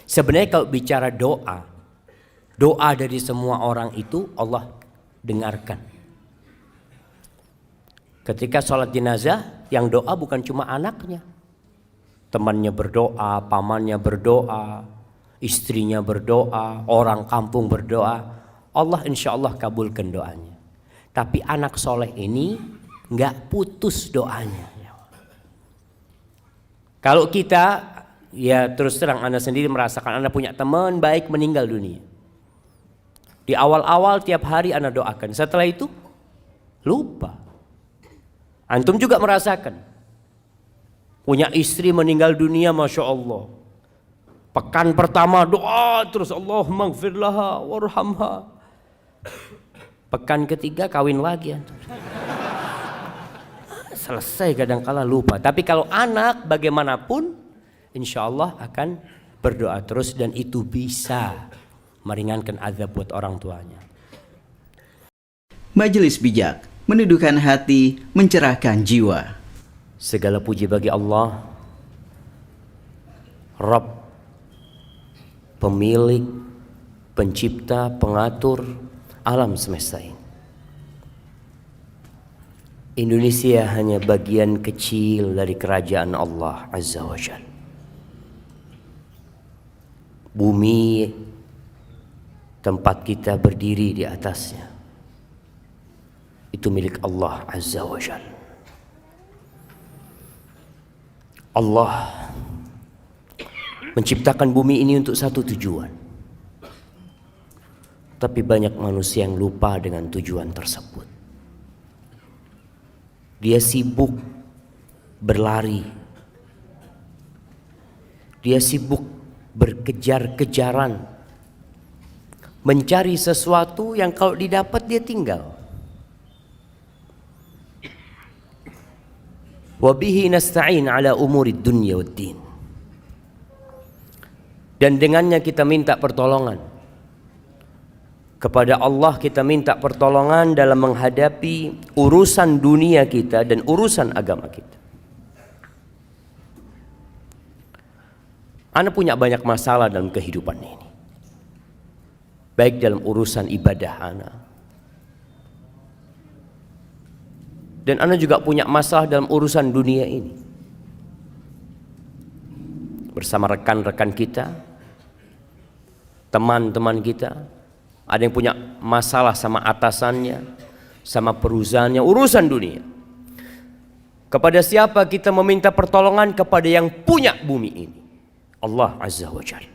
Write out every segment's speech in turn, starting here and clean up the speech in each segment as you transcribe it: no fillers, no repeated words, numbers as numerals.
Sebenarnya kalau bicara doa dari semua orang itu Allah dengarkan. Ketika sholat jenazah, yang doa bukan cuma anaknya, temannya berdoa, pamannya berdoa, istrinya berdoa, orang kampung berdoa. Allah insya Allah kabulkan doanya. Tapi anak soleh ini nggak putus doanya. Kalau kita, ya terus terang Anda sendiri merasakan Anda punya teman baik meninggal dunia. Di awal-awal tiap hari Anda doakan, setelah itu lupa. Antum juga merasakan. Punya istri meninggal dunia, Masya Allah. Pekan pertama doa terus, Allahumma gfir laha warhamha. Pekan ketiga kawin lagi. Selesai, kadang-kala lupa. Tapi kalau anak bagaimanapun insya Allah akan berdoa terus, dan itu bisa meringankan azab buat orang tuanya. Majelis bijak, meneduhkan hati, mencerahkan jiwa. Segala puji bagi Allah, Rabb, pemilik, pencipta, pengatur alam semesta ini. Indonesia hanya bagian kecil dari kerajaan Allah Azza wa Jalla. Bumi tempat kita berdiri di atasnya itu milik Allah Azza wa Jalla. Allah menciptakan bumi ini untuk satu tujuan. Tapi banyak manusia yang lupa dengan tujuan tersebut. Dia sibuk berlari. Dia sibuk berkejar-kejaran, mencari sesuatu yang kalau didapat dia tinggal. Wabihi nasta'in ala umurid dunya waddin. Dan dengannya kita minta pertolongan. Kepada Allah kita minta pertolongan dalam menghadapi urusan dunia kita dan urusan agama kita. Anda punya banyak masalah dalam kehidupan ini. Baik dalam urusan ibadah Anda. Dan Anda juga punya masalah dalam urusan dunia ini. Bersama rekan-rekan kita, teman-teman kita. Ada yang punya masalah sama atasannya, sama perusahaannya, urusan dunia. Kepada siapa kita meminta pertolongan? Kepada yang punya bumi ini, Allah Azza wa Jalla.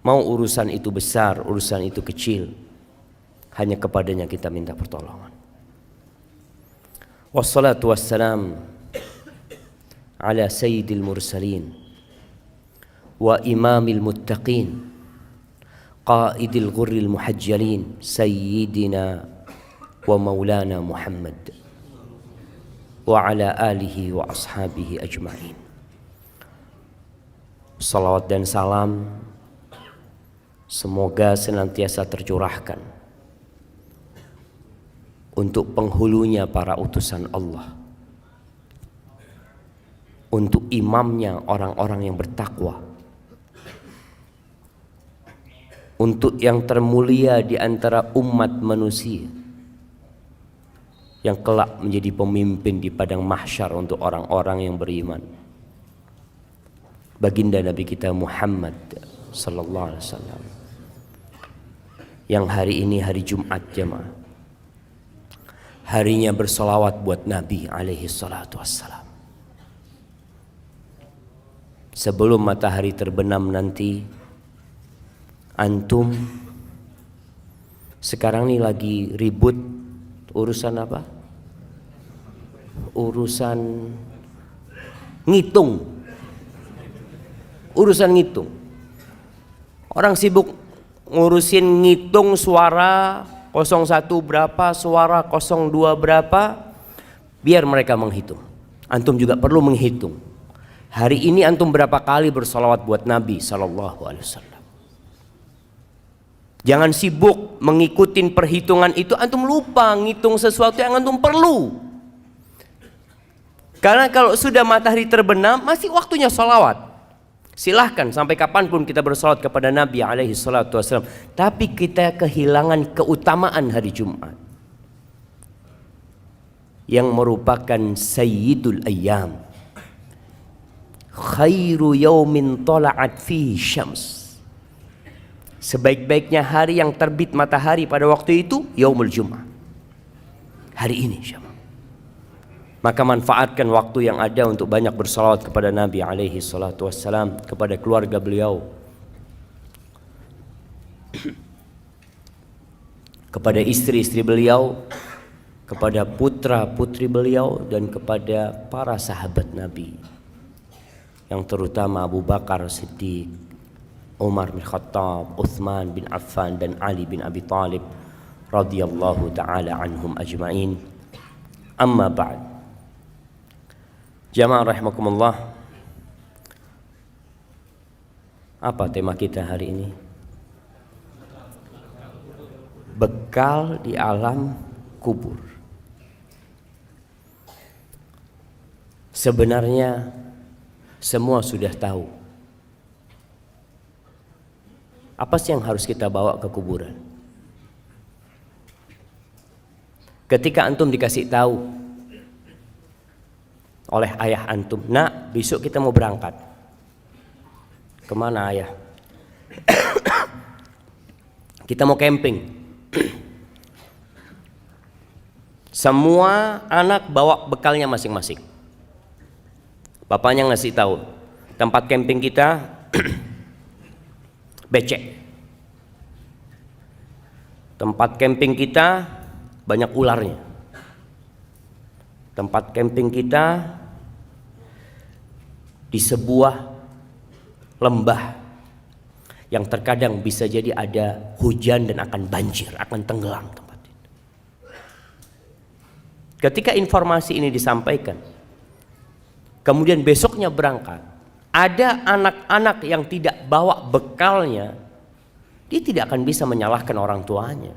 Mau urusan itu besar, urusan itu kecil, hanya kepadanya kita minta pertolongan. Wassalatu wassalam ala sayyidil mursalin wa imamil muttaqin qaidil ghurril muhajjalin sayyidina wa maulana Muhammad wa ala alihi wa ashabihi ajma'in. Salawat dan salam semoga senantiasa tercurahkan untuk penghulunya para utusan Allah, untuk imamnya orang-orang yang bertakwa, untuk yang termulia di antara umat manusia yang kelak menjadi pemimpin di padang mahsyar untuk orang-orang yang beriman, baginda Nabi kita Muhammad sallallahu alaihi wasallam, yang hari ini hari Jumat jemaah, harinya bersolawat buat Nabi alaihi salatu wassalam. Sebelum matahari terbenam nanti, antum sekarang ini lagi ribut urusan apa? Urusan ngitung. Urusan ngitung. Orang sibuk ngurusin ngitung suara 01 berapa, suara 02 berapa, biar mereka menghitung. Antum juga perlu menghitung. Hari ini antum berapa kali bersolawat buat Nabi sallallahu alaihi wasallam. Jangan sibuk mengikutin perhitungan itu, antum lupa ngitung sesuatu yang antum perlu. Karena kalau sudah matahari terbenam masih waktunya solawat. Silahkan sampai kapanpun kita bersalawat kepada Nabi alaihi salatu wassalam, tapi kita kehilangan keutamaan hari Jumat yang merupakan sayyidul ayyam, khairu yaumin tala'at fihi syams. Sebaik-baiknya hari yang terbit matahari pada waktu itu yaumul Jumat, hari ini syama. Maka manfaatkan waktu yang ada untuk banyak bersalawat kepada Nabi alaihi salatu wassalam, kepada keluarga beliau, kepada istri-istri beliau, kepada putra-putri beliau, dan kepada para sahabat Nabi, yang terutama Abu Bakar Siddiq, Umar bin Khattab, Uthman bin Affan, dan Ali bin Abi Thalib radhiyallahu ta'ala anhum ajma'in. Amma ba'd. Jamaah rahimakumullah, apa tema kita hari ini? Bekal di alam kubur. Sebenarnya semua sudah tahu apa sih yang harus kita bawa ke kuburan. Ketika antum dikasih tahu oleh ayah antum, nak, besok kita mau berangkat. Kemana ayah? Kita mau camping. Semua anak bawa bekalnya masing-masing. Bapaknya ngasih tahu, tempat camping kita becek. Tempat camping kita banyak ularnya. Tempat camping kita di sebuah lembah yang terkadang bisa jadi ada hujan dan akan banjir, akan tenggelam tempat itu. Ketika informasi ini disampaikan, kemudian besoknya berangkat, ada anak-anak yang tidak bawa bekalnya, dia tidak akan bisa menyalahkan orang tuanya.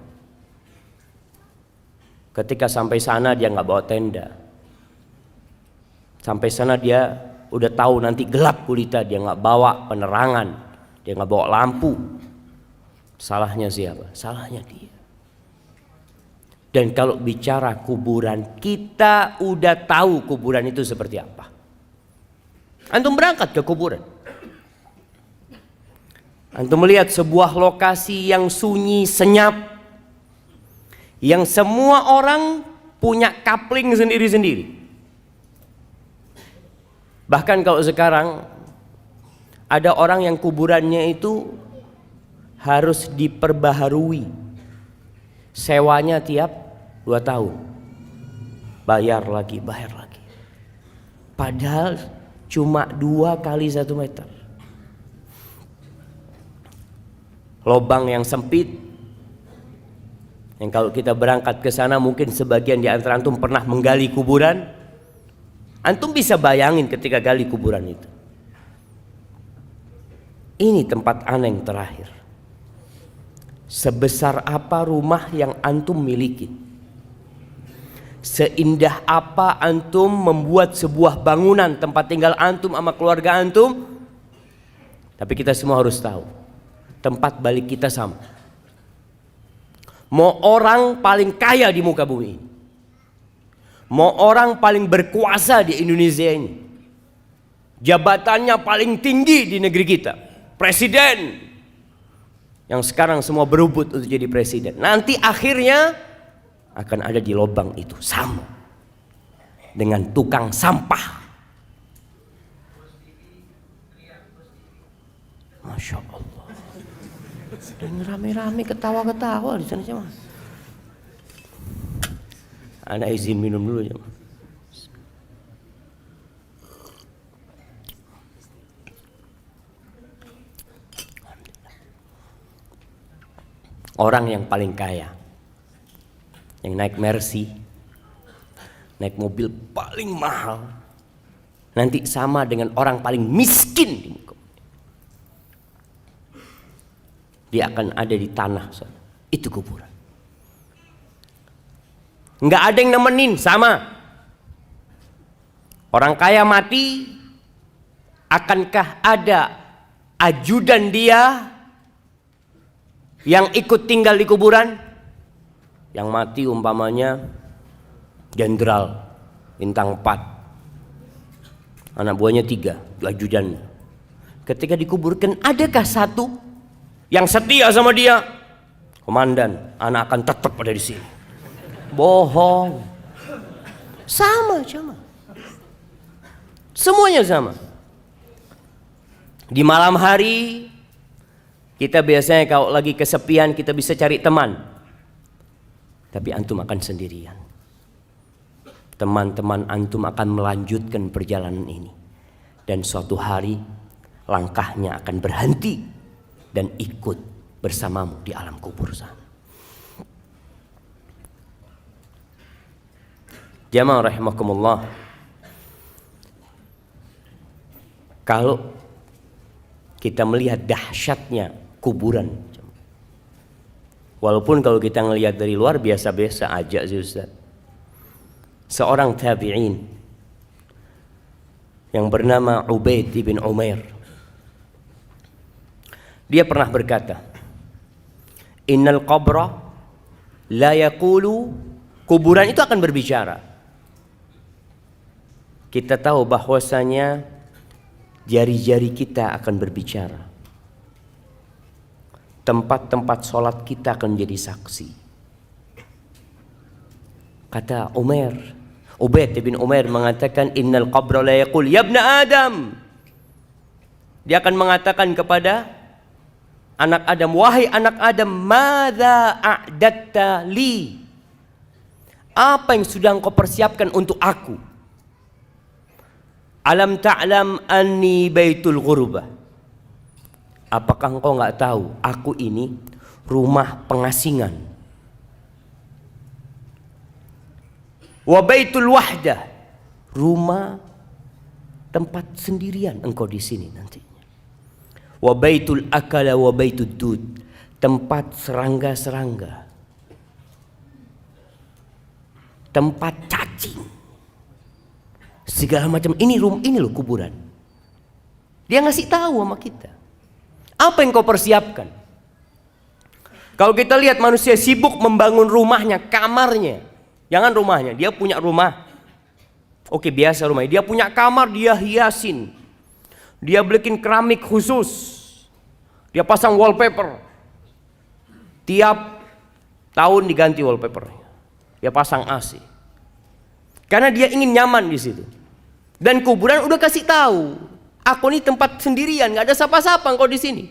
Ketika sampai sana dia nggak bawa tenda. Sampai sana dia udah tahu nanti gelap gulita, dia nggak bawa penerangan, dia nggak bawa lampu. Salahnya siapa? Salahnya dia. Dan kalau bicara kuburan, kita udah tahu kuburan itu seperti apa. Antum berangkat ke kuburan, antum melihat sebuah lokasi yang sunyi, senyap, yang semua orang punya kapling sendiri-sendiri. Bahkan kalau sekarang ada orang yang kuburannya itu harus diperbaharui, sewanya tiap 2 tahun, bayar lagi. Padahal cuma 2 kali 1 meter, lobang yang sempit. Yang kalau kita berangkat ke sana, mungkin sebagian di antara antum pernah menggali kuburan. Antum bisa bayangin ketika gali kuburan itu. Ini tempat ana yang terakhir. Sebesar apa rumah yang antum miliki? Seindah apa antum membuat sebuah bangunan tempat tinggal antum sama keluarga antum? Tapi kita semua harus tahu, tempat balik kita sama. Mau orang paling kaya di muka bumi ini, mau orang paling berkuasa di Indonesia ini, jabatannya paling tinggi di negeri kita, presiden, yang sekarang semua berebut untuk jadi presiden, nanti akhirnya akan ada di lubang itu, sama dengan tukang sampah. Masya Allah. Dan rame-rame ketawa-ketawa di sana cuma. Ana izin minum dulu ya. Orang yang paling kaya, yang naik Mercy, naik mobil paling mahal, nanti sama dengan orang paling miskin di muka. Dia akan ada di tanah sana. Itu kuburan. Nggak ada yang nemenin, sama. Orang kaya mati, akankah ada ajudan dia yang ikut tinggal di kuburan, yang mati umpamanya jenderal bintang 4, anak buahnya 3, ajudan. Ketika dikuburkan, adakah satu yang setia sama dia? Komandan, anak akan tetap ada di sini. Bohong. Sama. Semuanya sama. Di malam hari kita biasanya kalau lagi kesepian kita bisa cari teman. Tapi antum akan sendirian. Teman-teman antum akan melanjutkan perjalanan ini. Dan suatu hari langkahnya akan berhenti dan ikut bersamamu di alam kubur sana. Jamaah rahimakumullah. Kalau kita melihat dahsyatnya kuburan, walaupun kalau kita ngelihat dari luar biasa-biasa aja sih Ustaz. Seorang tabi'in yang bernama Ubaid ibn Umair, dia pernah berkata, innal qabra la yaqulu, kuburan itu akan berbicara. Kita tahu bahwasanya jari-jari kita akan berbicara. Tempat-tempat sholat kita akan menjadi saksi. Kata Ubaid bin Umair mengatakan, innal qabra la yaqul ya ibna Adam. Dia akan mengatakan kepada anak Adam, wahai anak Adam, madza a'datta li? Apa yang sudah engkau persiapkan untuk aku? Alam ta'lam anni baitul ghurbah. Apakah engkau enggak tahu aku ini rumah pengasingan? Wa baitul wahdah, rumah tempat sendirian engkau di sini nantinya. Wa baitul akala wa baitud dud, tempat serangga-serangga, tempat cacing, segala macam. Ini loh kuburan. Dia ngasih tahu sama kita apa yang kau persiapkan. Kalau kita lihat manusia sibuk membangun rumahnya, kamarnya, jangan rumahnya, dia punya rumah, oke biasa rumahnya, dia punya kamar, dia hiasin, dia bikin keramik khusus, dia pasang wallpaper, tiap tahun diganti wallpapernya, dia pasang AC, karena dia ingin nyaman di situ. Dan kuburan udah kasih tahu, aku ini tempat sendirian, nggak ada siapa-siapa engkau di sini.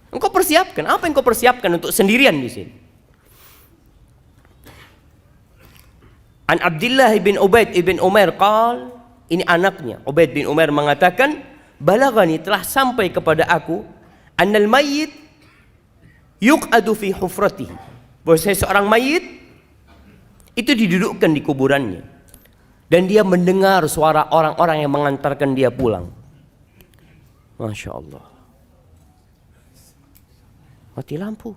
Engkau persiapkan apa yang kau persiapkan untuk sendirian di sini? An Abdullah bin Ubaid ibn Umair qal, ini anaknya Ubaid bin Umair mengatakan, balagani, telah sampai kepada aku, annal mayyit yuq'adu fi hufratihi, bahwa seorang mayit itu didudukkan di kuburannya dan dia mendengar suara orang-orang yang mengantarkan dia pulang. Masya Allah. Mati lampu.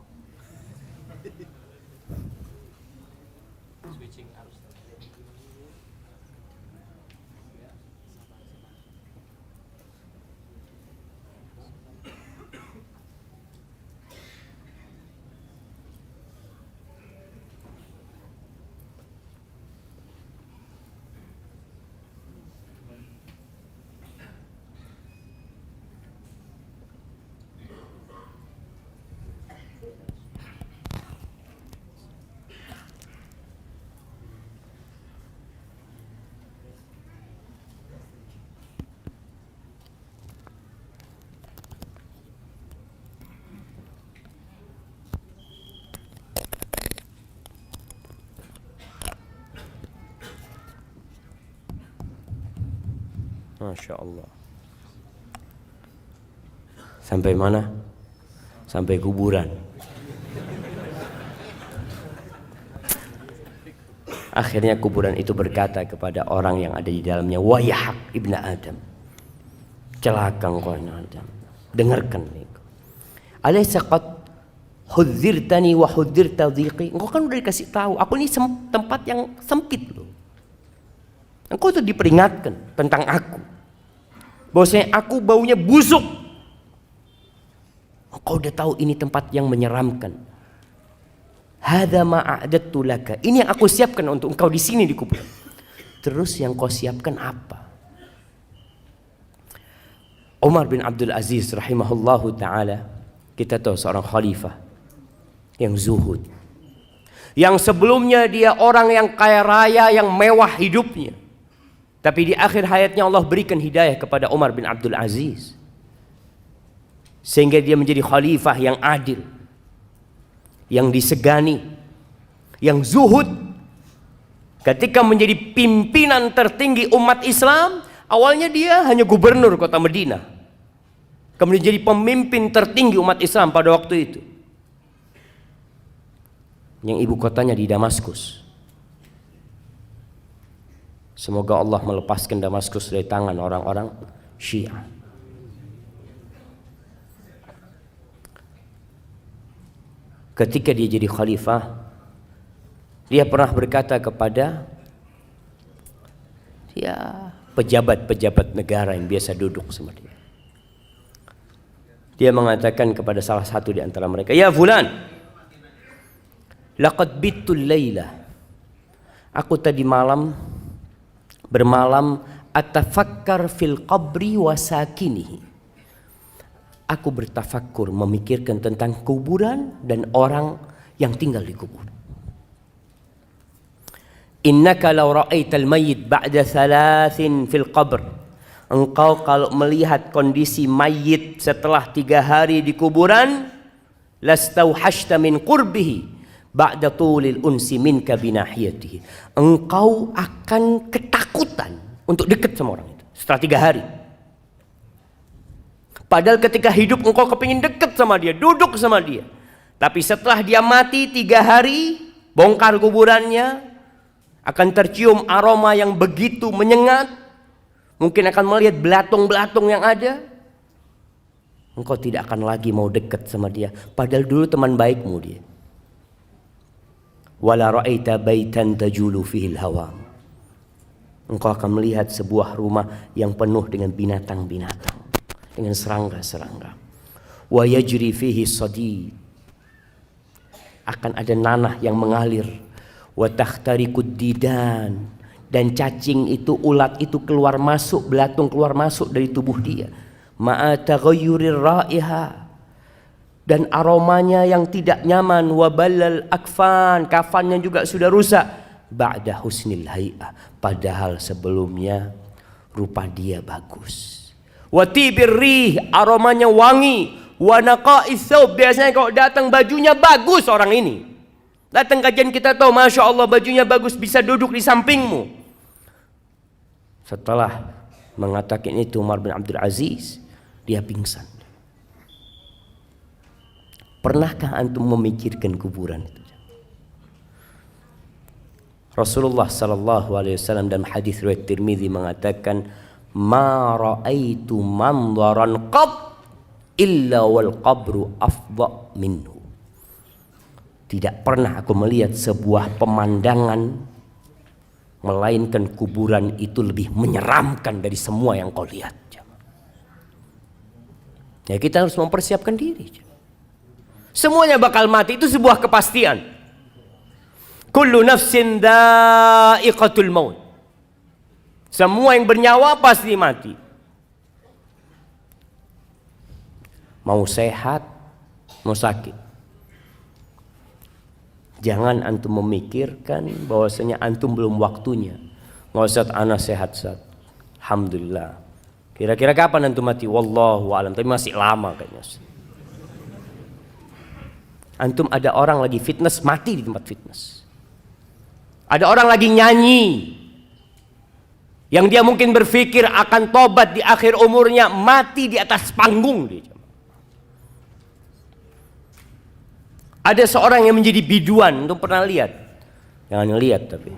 Masya Allah. Sampai mana? Sampai kuburan. Akhirnya kuburan itu berkata kepada orang yang ada di dalamnya, wayahak ibnu Adam, celaka engkau Adam, dengarkan itu. Alaysa qad hudzirtani wa hudzirta dhiqi, engkau kan udah dikasih tahu aku ini tempat yang sempit loh. Engkau tuh diperingatkan tentang aku, bahwasanya aku baunya busuk. Engkau udah tahu ini tempat yang menyeramkan. Hadza ma a'dattu laka. Ini yang aku siapkan untuk engkau di sini di kuburan. Terus yang kau siapkan apa? Umar bin Abdul Aziz rahimahullahu taala, kita tahu seorang khalifah yang zuhud. Yang sebelumnya dia orang yang kaya raya, yang mewah hidupnya. Tapi di akhir hayatnya Allah berikan hidayah kepada Umar bin Abdul Aziz. Sehingga dia menjadi khalifah yang adil, yang disegani, yang zuhud. Ketika menjadi pimpinan tertinggi umat Islam, awalnya dia hanya gubernur kota Madinah. Kemudian jadi pemimpin tertinggi umat Islam pada waktu itu. Yang ibu kotanya di Damaskus. Semoga Allah melepaskan Damaskus dari tangan orang-orang Syiah. Ketika dia jadi khalifah, dia pernah berkata kepada pejabat-pejabat negara yang biasa duduk sama dia. Dia mengatakan kepada salah satu di antara mereka, "Ya fulan, laqad bittul laila." Aku tadi malam bermalam atafakkar fil qabri wa sakinihi. Aku bertafakkur, memikirkan tentang kuburan dan orang yang tinggal di kubur. Innaka law ra'aital mayyit ba'da thalathin fil qabr. Engkau kalau melihat kondisi mayit setelah 3 hari di kuburan, lastauhashta min qurbihi ba'da tulil unsi minka binahiyatihi. Engkau akan ketakutan untuk dekat sama orang itu setelah 3 hari. Padahal ketika hidup engkau kepingin dekat sama dia, duduk sama dia. Tapi setelah dia mati 3 hari, bongkar kuburannya, akan tercium aroma yang begitu menyengat. Mungkin akan melihat belatung-belatung yang ada. Engkau tidak akan lagi mau dekat sama dia. Padahal dulu teman baikmu dia. Wala ra'aita baitan tajulu fihil hawa. Engkau akan melihat sebuah rumah yang penuh dengan binatang-binatang, dengan serangga-serangga. Wa yajri fihi sadid. Akan ada nanah yang mengalir. Wa takhtariqud didan. Dan cacing itu, ulat itu keluar masuk, belatung keluar masuk dari tubuh dia. Ma'a taghayyurir raiha. Dan aromanya yang tidak nyaman. Wabalal akfan, kafannya juga sudah rusak. Ba'da husnil hay'ah. Padahal sebelumnya rupa dia bagus. Watibir rih, aromanya wangi. Wa naqa'is thawb, biasanya kalau datang bajunya bagus orang ini. Datang kajian kita tahu, Masya Allah bajunya bagus, bisa duduk di sampingmu. Setelah mengatakan itu Umar bin Abdul Aziz, dia pingsan. Pernahkah antum memikirkan kuburan itu? Rasulullah sallallahu alaihi wasallam dalam hadis riwayat Tirmizi mengatakan, "Ma ra'aitu manzaran qat illa wal qabru afdha minhu." Tidak pernah aku melihat sebuah pemandangan melainkan kuburan itu lebih menyeramkan dari semua yang kau lihat. Ya, kita harus mempersiapkan diri. Semuanya bakal mati, itu sebuah kepastian. Kullu nafsin dha'iqatul maut. Semua yang bernyawa pasti mati. Mau sehat, mau sakit. Jangan antum memikirkan bahwasanya antum belum waktunya. Nggak usah, anak sehat saat. Alhamdulillah. Kira-kira kapan antum mati? Wallahu a'lam. Tapi masih lama kayaknya. Antum ada orang lagi fitness, mati di tempat fitness. Ada orang lagi nyanyi, yang dia mungkin berpikir akan tobat di akhir umurnya, mati di atas panggung dia. Ada seorang yang menjadi biduan, untuk pernah lihat? Jangan lihat tapi.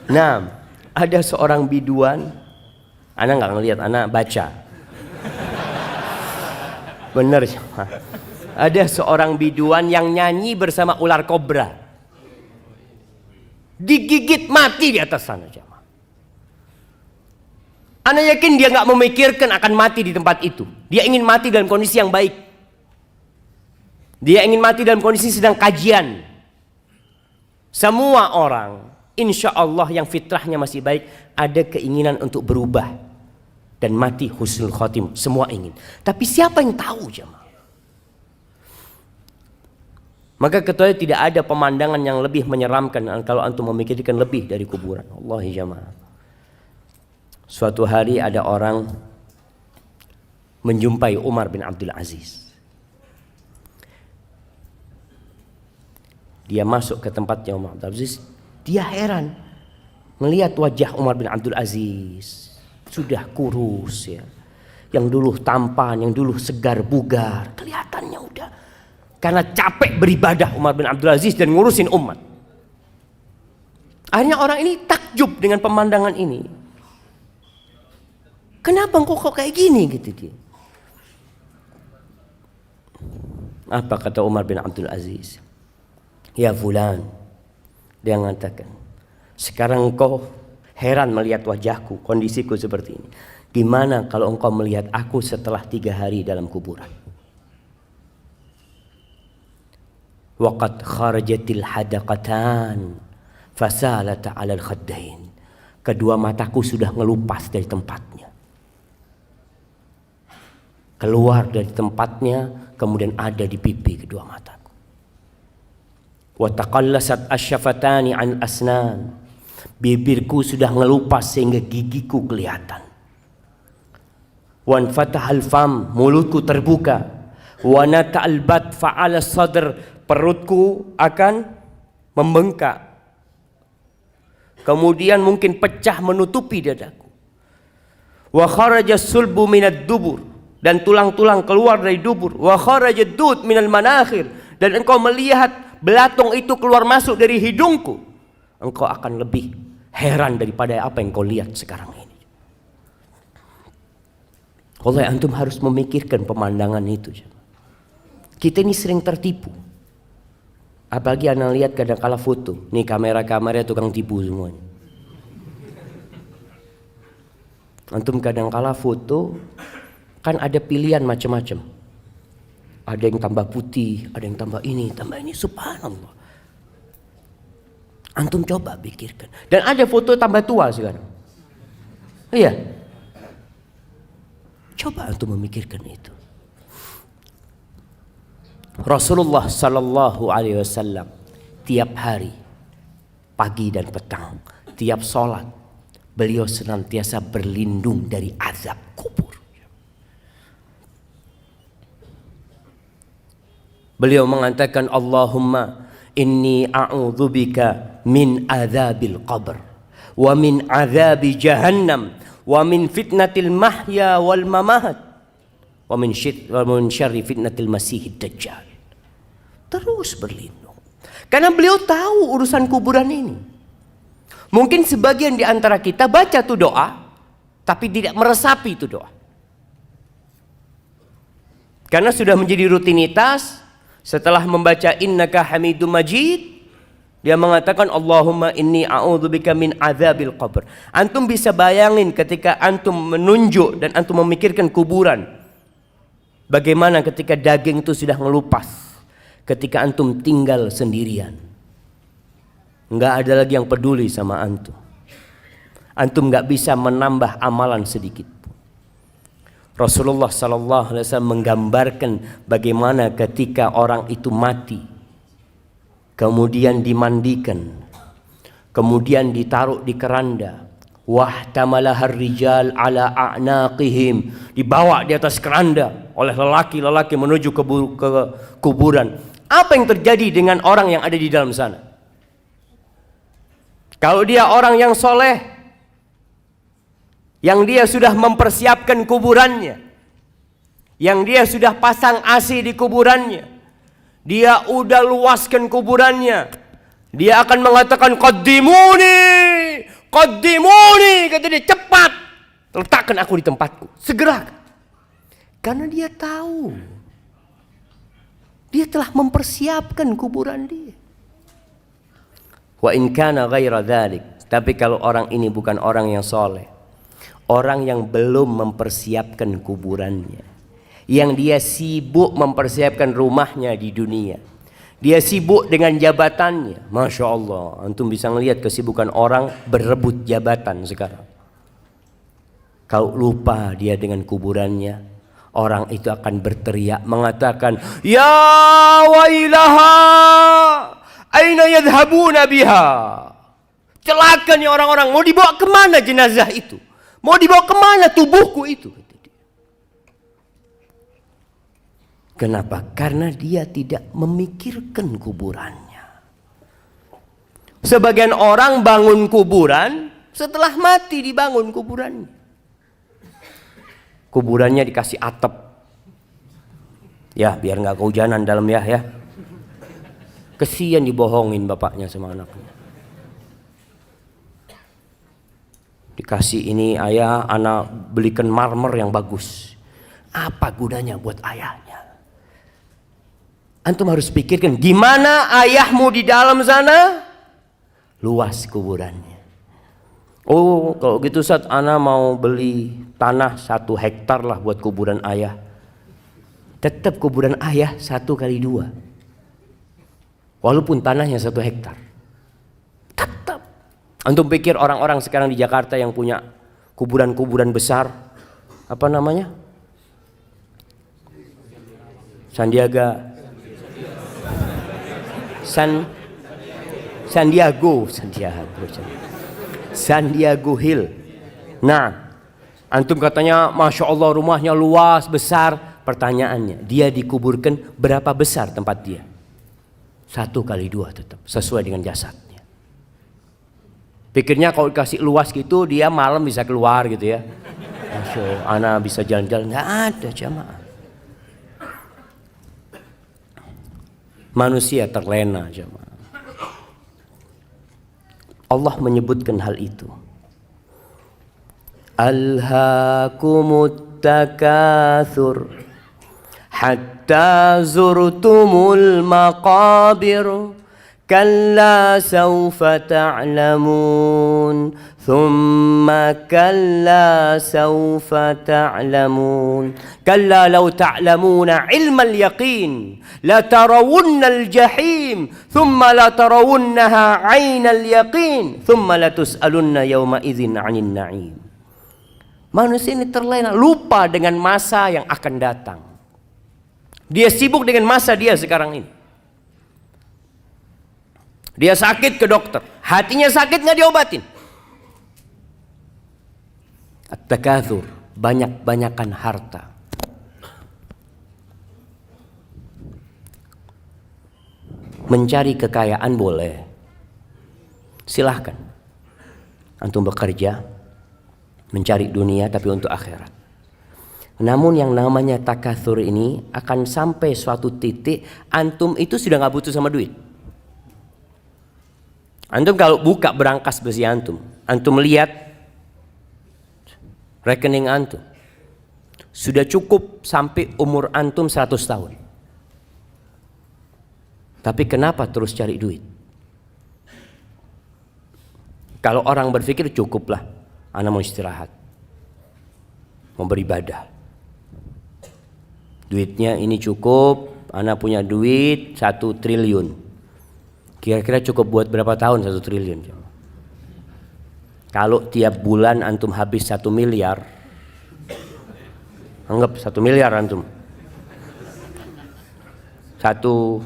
Nah, ada seorang biduan, anak nggak ngelihat, anak baca. Bener, ada seorang biduan yang nyanyi bersama ular kobra, digigit mati di atas sana. Ana yakin dia nggak memikirkan akan mati di tempat itu. Dia ingin mati dalam kondisi yang baik. Dia ingin mati dalam kondisi sedang kajian. Semua orang, insya Allah yang fitrahnya masih baik, ada keinginan untuk berubah dan mati husnul khotim. Semua ingin. Tapi siapa yang tahu jemaah? Maka kecuali tidak ada pemandangan yang lebih menyeramkan kalau antum memikirkan lebih dari kuburan. Wallahi jemaah. Suatu hari ada orang menjumpai Umar bin Abdul Aziz. Dia masuk ke tempatnya Umar bin Abdul Aziz. Dia heran melihat wajah Umar bin Abdul Aziz. Sudah kurus ya. Yang dulu tampan, yang dulu segar bugar. Kelihatannya udah. Karena capek beribadah Umar bin Abdul Aziz dan ngurusin umat. Akhirnya orang ini takjub dengan pemandangan ini. Kenapa kok kayak gini gitu dia. Apa kata Umar bin Abdul Aziz? Ya fulan, dia mengatakan, sekarang engkau heran melihat wajahku, kondisiku seperti ini. Gimana kalau engkau melihat aku setelah 3 hari dalam kuburan? Waqad kharajatil hadaqatan fasalata 'alal khaddain. Kedua mataku sudah ngelupas dari tempatnya. Keluar dari tempatnya, kemudian ada di pipi kedua mataku. Wa taqallasat asyafatani an asnan. Bibirku sudah ngelupas sehingga gigiku kelihatan. Wan fatahal fam, mulutku terbuka. Wa nata'al bat fa'ala sadr, perutku akan membengkak. Kemudian mungkin pecah menutupi dadaku. Wa kharaja sulbu minad dubur, dan tulang-tulang keluar dari dubur. Wa kharaja dud minal manakhir, dan engkau melihat belatung itu keluar masuk dari hidungku. Engkau akan lebih heran daripada apa yang kau lihat sekarang ini. Oleh antum harus memikirkan pemandangan itu. Kita ini sering tertipu. Apalagi anak lihat kadang-kala foto. Nih kamera-kamera tukang tipu semuanya. Antum kadang-kala foto kan ada pilihan macam-macam. Ada yang tambah putih, ada yang tambah ini, subhanallah. Antum coba pikirkan. Dan ada foto tambah tua sekarang. Iya. Coba antum memikirkan itu. Rasulullah sallallahu alaihi wasallam tiap hari, pagi dan petang, tiap sholat, beliau senantiasa berlindung dari azab kubur. Beliau mengatakan, Allahumma inni a'udzubika min azabil qabr wa min azabi jahannam wa min fitnatil mahya wal mamat wa min syarri fitnatil masihid dajjal. Terus berlindung. Karena beliau tahu urusan kuburan ini. Mungkin sebagian di antara kita baca tuh doa, tapi tidak meresapi itu doa. Karena sudah menjadi rutinitas. Setelah membaca innaka hamidum majid, dia mengatakan Allahumma inni a'udzubika min azabil qabr. Antum bisa bayangin ketika antum menunjuk dan antum memikirkan kuburan. Bagaimana ketika daging itu sudah ngelupas. Ketika antum tinggal sendirian. Enggak ada lagi yang peduli sama antum. Antum enggak bisa menambah amalan sedikit. Rasulullah sallallahu alaihi wasallam menggambarkan bagaimana ketika orang itu mati, kemudian dimandikan, kemudian ditaruh di keranda, wahtamalahar rijal ala a'naqihim, dibawa di atas keranda oleh lelaki-lelaki menuju ke kuburan. Apa yang terjadi dengan orang yang ada di dalam sana? Kalau dia orang yang soleh, yang dia sudah mempersiapkan kuburannya, yang dia sudah pasang AC di kuburannya, dia udah luaskan kuburannya, dia akan mengatakan qaddimuni, qaddimuni, kata dia, cepat letakkan aku di tempatku, segera. Karena dia tahu dia telah mempersiapkan kuburan dia. Wa in kana ghaira dzalik, tapi kalau orang ini bukan orang yang soleh, Orang yang belum mempersiapkan kuburannya, yang dia sibuk mempersiapkan rumahnya di dunia, dia sibuk dengan jabatannya. Masya Allah, antum bisa melihat kesibukan orang berebut jabatan sekarang. Kalau lupa dia dengan kuburannya, orang itu akan berteriak mengatakan, ya wailaha, aina yadhabuna biha. Celaka nih orang-orang, mau dibawa kemana jenazah itu? Mau dibawa kemana tubuhku itu? Kenapa? Karena dia tidak memikirkan kuburannya. Sebagian orang bangun kuburan, setelah mati dibangun kuburannya. Kuburannya dikasih atap. Ya, biar nggak kehujanan dalam ya. Kesian dibohongin bapaknya sama anaknya. Dikasih ini, ayah, anak belikan marmer yang bagus. Apa gunanya buat ayahnya? Antum harus pikirkan, gimana ayahmu di dalam sana? Luas kuburannya. Oh, kalau gitu Ustaz, anak mau beli tanah 1 hektar lah buat kuburan ayah. Tetap kuburan ayah 1x2. Walaupun tanahnya 1 hektar. Tetap. Antum pikir orang-orang sekarang di Jakarta yang punya kuburan-kuburan besar, apa namanya? Sandiago Hill. Nah, antum katanya Masya Allah rumahnya luas, besar. Pertanyaannya, dia dikuburkan berapa besar tempat dia? 1x2 tetap, sesuai dengan jasadnya. Pikirnya kalau dikasih luas gitu, dia malam bisa keluar gitu ya. Masya Allah, anak bisa jalan-jalan. Nggak ada jamaah. Manusia terlena jemaah. Allah menyebutkan hal itu. Alhaakumut takatsur hatta zurtumul maqabir. Kalla sawfa ta'lamun. Thumma kalla sawfa ta'lamun. Kalla law ta'lamuna ilmal yaqin la tarawunnal jahim. Thumma la tarawunnaha 'ainal yaqin. Thumma la tus'alunna yawma idzin 'anil na'im. Manusia ini terlena, lupa dengan masa yang akan datang. Dia sibuk dengan masa dia sekarang ini. Dia sakit ke dokter, hatinya sakit nggak diobatin. At-takatsur, banyak-banyakan harta. Mencari kekayaan boleh, silahkan. Antum bekerja, mencari dunia tapi untuk akhirat. Namun yang namanya takatsur ini akan sampai suatu titik antum itu sudah nggak butuh sama duit. Antum kalau buka berangkas besi antum lihat rekening antum sudah cukup sampai umur antum 100 tahun. Tapi kenapa terus cari duit? Kalau orang berpikir cukuplah, anak mau istirahat, mau beribadah. Duitnya ini cukup, anak punya duit 1 triliun. Kira-kira cukup buat berapa tahun 1 triliun? Kalau tiap bulan antum habis 1 miliar, anggap 1 miliar antum. 1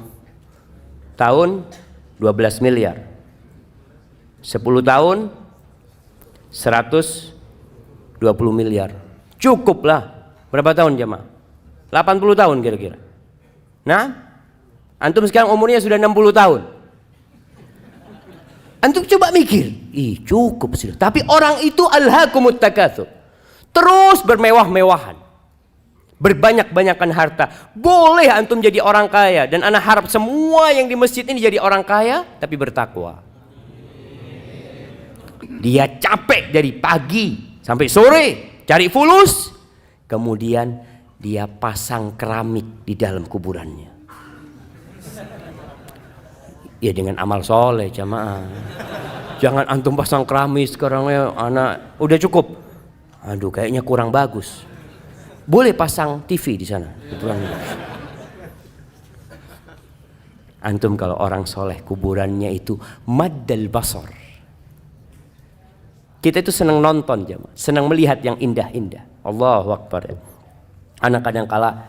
tahun 12 miliar. 10 tahun 120 miliar. Cukup lah. Berapa tahun jemaah? 80 tahun kira-kira. Nah, antum sekarang umurnya sudah 60 tahun. Antum coba mikir, cukup sudah. Tapi orang itu alhaakumut takatsur. Terus bermewah-mewahan. Berbanyak-banyakan harta. Boleh antum jadi orang kaya. Dan anak harap semua yang di masjid ini jadi orang kaya, tapi bertakwa. Dia capek dari pagi sampai sore, cari fulus. Kemudian dia pasang keramik di dalam kuburannya. Ya dengan amal soleh jamaah. Jangan antum pasang keramik sekarang ya anak. Udah cukup. Aduh, kayaknya kurang bagus. Boleh pasang TV di sana. Antum kalau orang soleh kuburannya itu maddal basar. Kita itu senang nonton jemaah, senang melihat yang indah-indah. Allahu Akbar. Anak kadang kala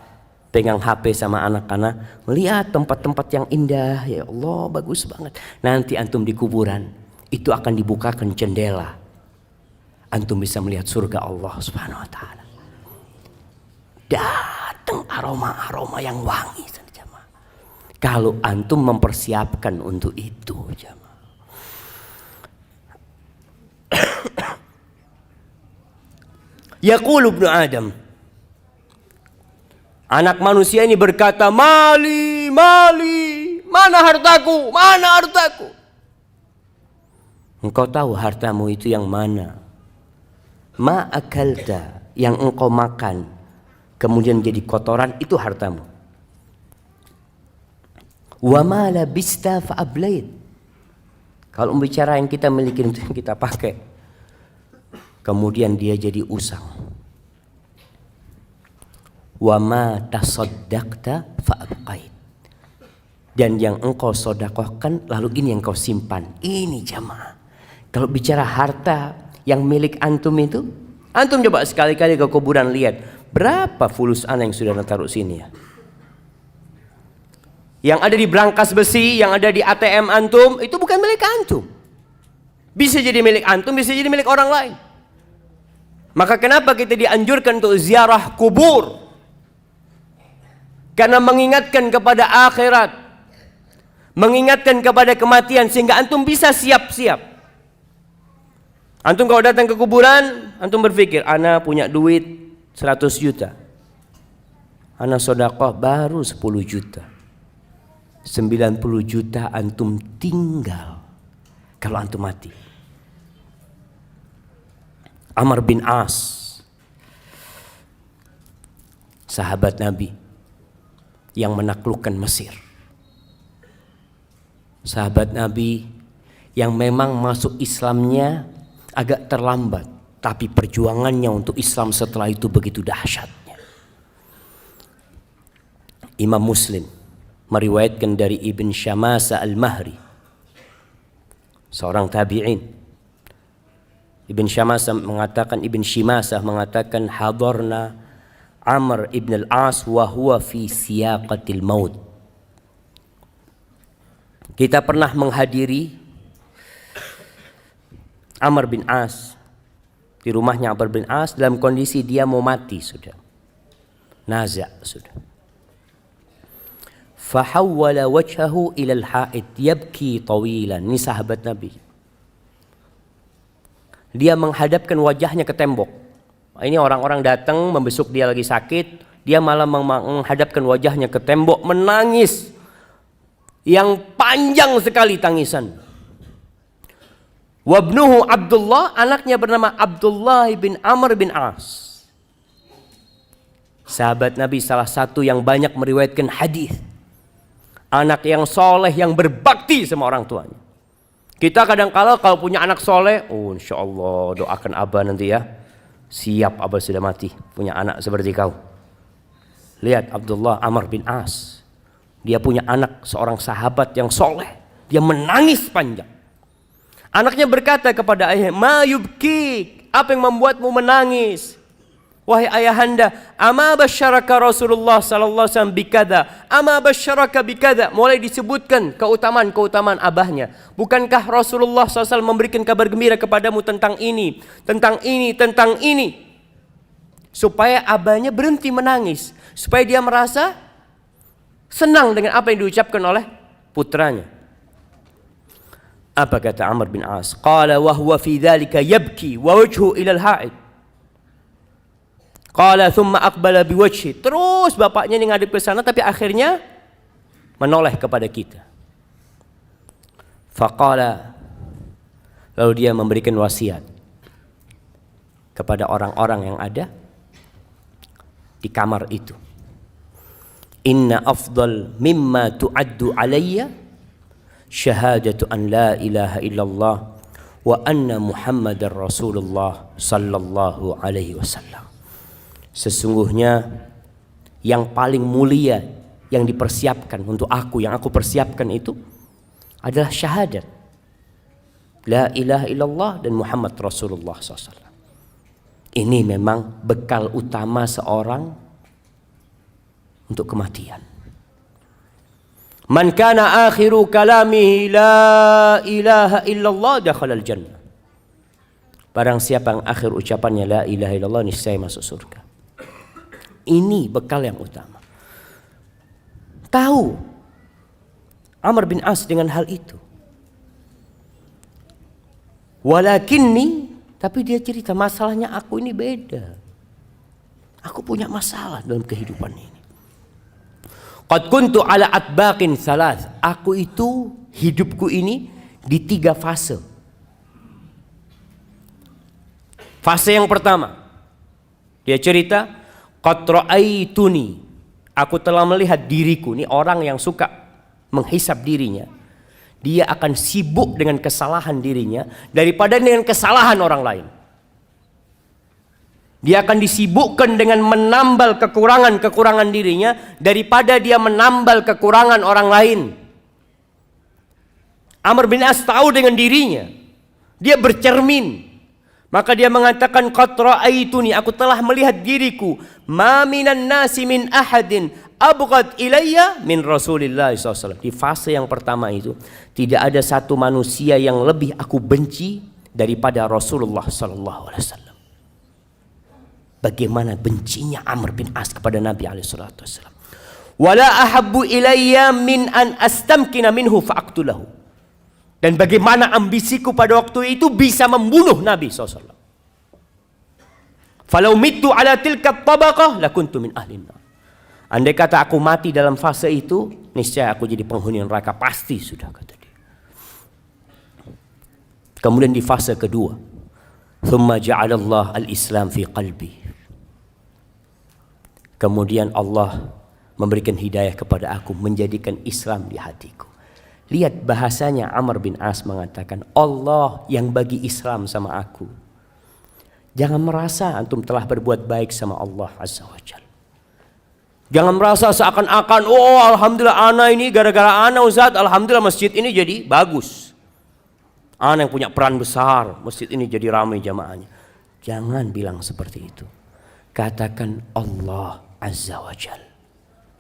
pegang HP sama anak-anak, melihat tempat-tempat yang indah. Ya Allah, bagus banget. Nanti antum di kuburan, itu akan dibukakan jendela. Antum bisa melihat surga Allah Subhanahu wa taala. Datang aroma-aroma yang wangi. Kalau antum mempersiapkan untuk itu, jemaah. Yaqulu ibnu Adam, anak manusia ini berkata, mali, mali, mana hartaku, mana hartaku. Engkau tahu hartamu itu yang mana? Ma akalta, yang engkau makan kemudian jadi kotoran, itu hartamu. Wa ma labista fa ablait. Kalau bicara yang kita miliki itu yang kita pakai, kemudian dia jadi usang. Wa ma tasaddaqta fa abqait. Dan yang engkau sedekahkan lalu ini yang kau simpan. Ini jamaah. Kalau bicara harta yang milik antum itu, antum coba sekali-kali ke kuburan lihat berapa fulus ana yang sudah taruh sini ya. Yang ada di brankas besi, yang ada di ATM antum, itu bukan milik antum. Bisa jadi milik antum, bisa jadi milik orang lain. Maka kenapa kita dianjurkan untuk ziarah kubur? Karena mengingatkan kepada akhirat, mengingatkan kepada kematian, sehingga antum bisa siap-siap. Antum kalau datang ke kuburan, antum berpikir, ana punya duit 100 juta. Ana sedekah baru 10 juta. 90 juta antum tinggal kalau antum mati. Amr bin As, sahabat Nabi yang menaklukkan Mesir. Sahabat Nabi yang memang masuk Islamnya agak terlambat, tapi perjuangannya untuk Islam setelah itu begitu dahsyatnya. Imam Muslim meriwayatkan dari Ibn Syamasa al-Mahri, seorang tabi'in. Ibn Syamasa mengatakan hadarna Amr ibn al-As wa huwa fi siyaqatil maut. Kita pernah menghadiri Amr bin As di rumahnya. Amr bin As dalam kondisi dia mau mati sudah, naza sudah. Fahawwala wajhahu ila al-ha'id yabki tawilan. Ini sahabat Nabi. Dia menghadapkan wajahnya ke tembok. Ini orang-orang datang membesuk dia lagi sakit, dia malah menghadapkan wajahnya ke tembok, menangis yang panjang sekali tangisan. Wabnuhu Abdullah, anaknya bernama Abdullah bin Amr bin As. Sahabat Nabi salah satu yang banyak meriwayatkan hadis. Anak yang soleh, yang berbakti sama orang tuanya. Kita kadang-kala kalau punya anak soleh, oh insya Allah doakan abah nanti ya. Siap abah sudah mati, punya anak seperti kau. Lihat Abdullah Amr bin As. Dia punya anak seorang sahabat yang soleh. Dia menangis panjang. Anaknya berkata kepada ayah, ma yubkik, apa yang membuatmu menangis? Wahai ayahanda, ama basyaraka Rasulullah sallallahu alaihi wasallam bikada, ama basyaraka bikada. Mulai disebutkan keutamaan-keutamaan abahnya. Bukankah Rasulullah SAW memberikan kabar gembira kepadamu tentang ini, tentang ini, tentang ini? Supaya abahnya berhenti menangis, supaya dia merasa senang dengan apa yang diucapkan oleh putranya. Apa kata Amr bin As? Qala wa huwa fi dhalika yabki wa wajhu ila al-ha'id. Qala thumma aqbala biwajhi. Terus bapaknya ini ngadep ke sana, tapi akhirnya menoleh kepada kita. Faqala, lalu dia memberikan wasiat kepada orang-orang yang ada di kamar itu. Inna afdal mimma tu'addu alayya syahadatu an la ilaha illallah wa anna Muhammadar Rasulullah sallallahu alaihi wasallam. Sesungguhnya yang paling mulia yang dipersiapkan untuk aku, yang aku persiapkan itu adalah syahadat la ilaha illallah dan Muhammad Rasulullah SAW. Ini memang bekal utama seorang untuk kematian. Man kana akhiru kalamihi la ilaha illallah dakhala al-jannah. Barang siapa yang akhir ucapannya la ilaha illallah, niscaya masuk surga. Ini bekal yang utama. Tahu Amr bin As dengan hal itu. Walakinni, tapi dia cerita, masalahnya aku ini beda. Aku punya masalah dalam kehidupan ini. Qad kuntu ala atbaqin salas. Aku itu, hidupku ini di 3 fase. Fase yang pertama, dia cerita, qad ra'aituni, aku telah melihat diriku. Ini orang yang suka menghisab dirinya. Dia akan sibuk dengan kesalahan dirinya daripada dengan kesalahan orang lain. Dia akan disibukkan dengan menambal kekurangan-kekurangan dirinya daripada dia menambal kekurangan orang lain. Amr bin As tahu dengan dirinya. Dia bercermin. Maka dia mengatakan, qad ra'aituni, aku telah melihat diriku, ma minan nasi min ahadin abghad ilayya min Rasulillah SAW. Di fase yang pertama itu, tidak ada satu manusia yang lebih aku benci daripada Rasulullah SAW. Bagaimana bencinya Amr bin As kepada Nabi SAW. Wala ahabbu ilayya min an astamkina minhu fa'aqtulahu. Dan bagaimana ambisiku pada waktu itu bisa membunuh Nabi SAW. Falau mitu ala tilka tabaqah lakuntu min ahlin nar. Andai kata aku mati dalam fase itu, niscaya aku jadi penghuni neraka, pasti sudah, kata dia. Kemudian di fase kedua, thumma ja'alallah al-islam fi qalbi. Kemudian Allah memberikan hidayah kepada aku, menjadikan Islam di hatiku. Lihat bahasanya, Amr bin As mengatakan, Allah yang bagi Islam sama aku. Jangan merasa antum telah berbuat baik sama Allah Azza wa Jalla. Jangan merasa seakan-akan, oh alhamdulillah ana ini gara-gara ana Ustaz, alhamdulillah masjid ini jadi bagus. Ana yang punya peran besar, masjid ini jadi ramai jamaahnya. Jangan bilang seperti itu. Katakan Allah Azza wa Jalla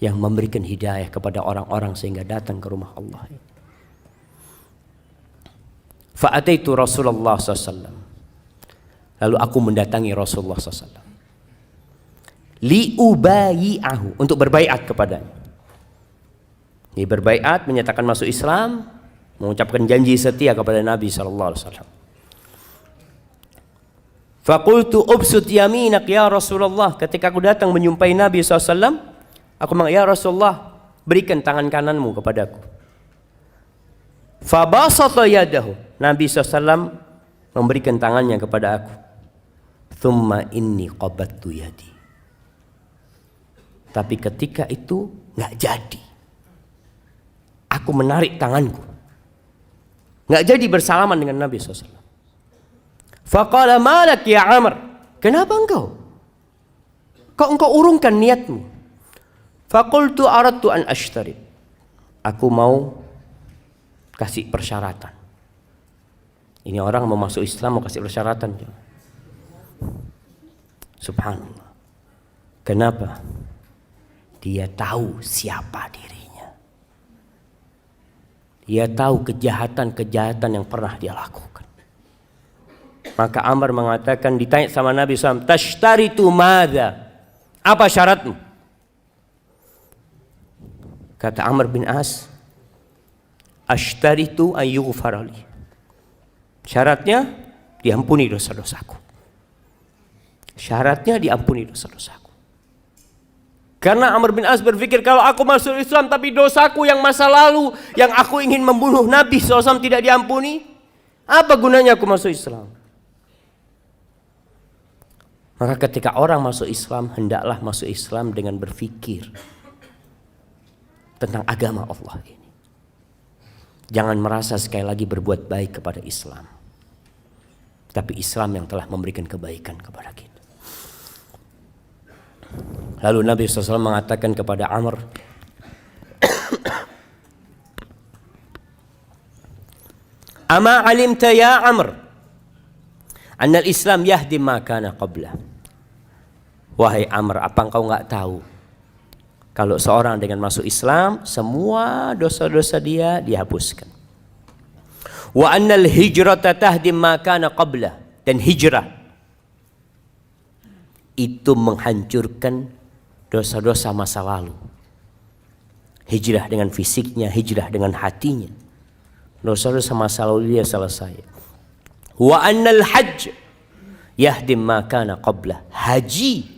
yang memberikan hidayah kepada orang-orang sehingga datang ke rumah Allah ini. Fa'ataitu Rasulullah SAW. Lalu aku mendatangi Rasulullah SAW. Liubayi'ahu, untuk berbaiat kepadanya. Dia berbaiat, menyatakan masuk Islam, mengucapkan janji setia kepada Nabi SAW. Faqultu ubsut yaminak ya Rasulullah. Ketika aku datang menyumpai Nabi SAW, aku mengatakan, ya Rasulullah, berikan tangan kananmu kepadaku. Fabasata yadahu. Nabi SAW memberikan tangannya kepada aku. Thumma inni qabattu yadi. Tapi ketika itu nggak jadi. Aku menarik tanganku. Nggak jadi bersalaman dengan Nabi SAW. Faqala malak ya Amr. Kenapa engkau? Kok engkau urungkan niatmu? Faqultu aradtu an ashtari. Aku mau kasih persyaratan. Ini orang mau masuk Islam mau kasih persyaratan. Subhanallah. Kenapa? Dia tahu siapa dirinya. Dia tahu kejahatan-kejahatan yang pernah dia lakukan. Maka Amr mengatakan, ditanya sama Nabi SAW, tashtaritu madza? Apa syaratmu? Kata Amr bin As, ashtaritu an yughfara li. Syaratnya diampuni dosa-dosaku. Syaratnya diampuni dosa-dosaku. Karena Amr bin As berpikir, kalau aku masuk Islam tapi dosaku yang masa lalu, yang aku ingin membunuh Nabi SAW tidak diampuni, apa gunanya aku masuk Islam? Maka ketika orang masuk Islam, hendaklah masuk Islam dengan berpikir tentang agama Allah ini. Jangan merasa sekali lagi berbuat baik kepada Islam. tapi Islam yang telah memberikan kebaikan kepada kita. Lalu Nabi SAW mengatakan kepada Amr, "Ama alimta ya Amr, anna al-Islam yahdi ma kana qabla." Wahai Amr, apa engkau enggak tahu kalau seorang dengan masuk Islam, semua dosa-dosa dia dihapuskan. Wa annal hijrata tahdi ma kana qabla, dan hijrah itu menghancurkan dosa-dosa masa lalu. Hijrah dengan fisiknya, hijrah dengan hatinya. Dosa-dosa masa lalu dia selesai. Wa annal hajj yahdi ma kana qabla. Haji